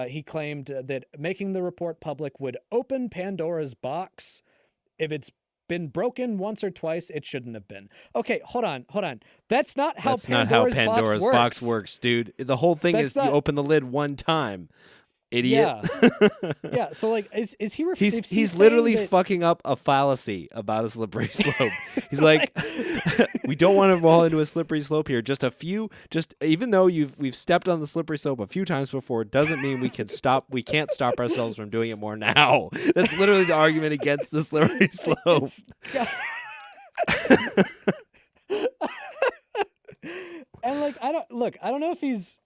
he claimed that making the report public would open Pandora's box. If it's been broken once or twice, it shouldn't have been. Okay, hold on. That's not how Pandora's box works, dude. The whole thing is you open the lid one time. Idiot. Yeah. So like, is he? He's literally fucking up a fallacy about a slippery slope. He's like, we don't want to roll into a slippery slope here. Just even though we've stepped on the slippery slope a few times before, doesn't mean we can stop. We can't stop ourselves from doing it more now. That's literally the argument against the slippery slope. And like, I don't know if he's,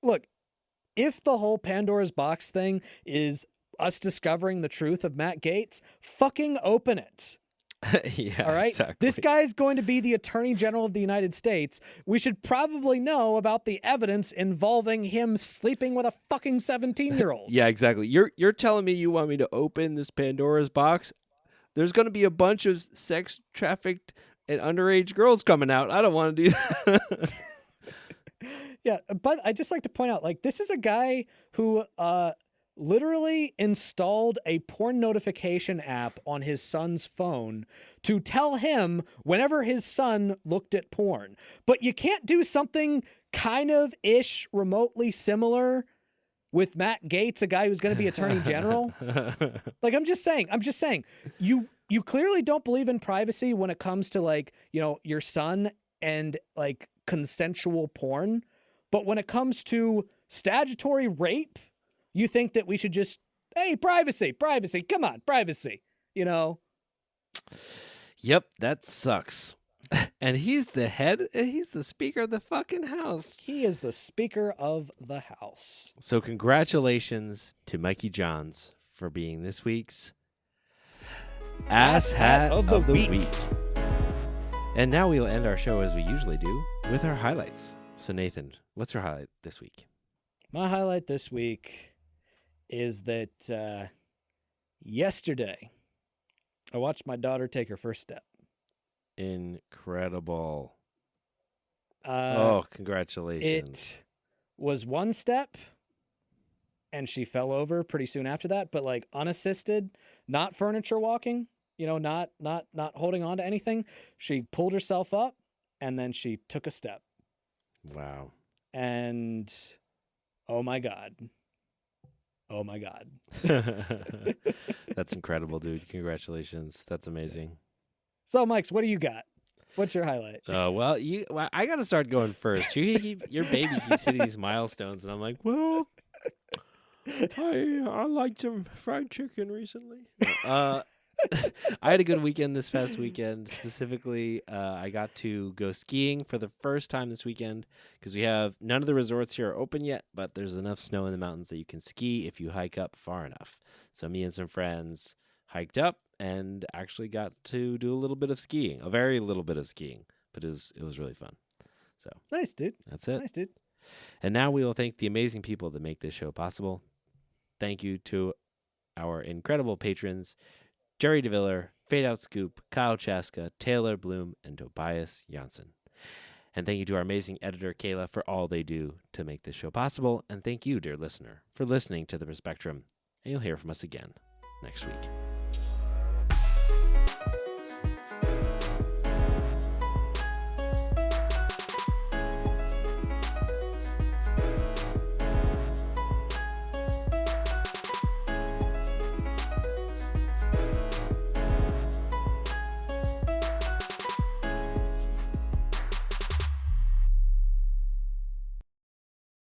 look, if the whole Pandora's box thing is us discovering the truth of Matt Gaetz, fucking open it. Yeah. All right. Exactly. This guy's going to be the Attorney General of the United States. We should probably know about the evidence involving him sleeping with a fucking 17-year-old. Yeah, exactly. You're telling me you want me to open this Pandora's box? There's going to be a bunch of sex trafficked and underage girls coming out. I don't want to do that. Yeah, but I just like to point out, like, this is a guy who literally installed a porn notification app on his son's phone to tell him whenever his son looked at porn. But you can't do something kind of ish remotely similar with Matt Gaetz, a guy who's going to be Attorney General. Like, I'm just saying, you clearly don't believe in privacy when it comes to, like, your son and like consensual porn. But when it comes to statutory rape, you think that we should just, hey, privacy, come on, privacy, Yep, that sucks. And he's the Speaker of the fucking House. He is the Speaker of the House. So congratulations to Mikey Johns for being this week's Ass Hat of the Week. And now we'll end our show as we usually do with our highlights. So Nathan, what's your highlight this week? My highlight this week is that yesterday I watched my daughter take her first step. Incredible. Congratulations. It was one step and she fell over pretty soon after that, but like unassisted, not furniture walking, not holding on to anything. She pulled herself up and then she took a step. Wow. And oh my God. That's incredible, dude. Congratulations. That's amazing. So, Mike, what do you got? What's your highlight? Well, I got to start going first. Your baby keeps hitting these milestones, and I'm like, well, I liked some fried chicken recently. I had a good weekend this past weekend. Specifically, I got to go skiing for the first time this weekend because we have none of the resorts here are open yet, but there's enough snow in the mountains that you can ski if you hike up far enough. So me and some friends hiked up and actually got to do a little bit of skiing, a very little bit of skiing, but it was really fun. So nice, dude. That's it. Nice, dude. And now we will thank the amazing people that make this show possible. Thank you to our incredible patrons, Jerry DeViller, Fade Out Scoop, Kyle Chaska, Taylor Bloom, and Tobias Janssen. And thank you to our amazing editor, Kayla, for all they do to make this show possible. And thank you, dear listener, for listening to The Spectrum. And you'll hear from us again next week.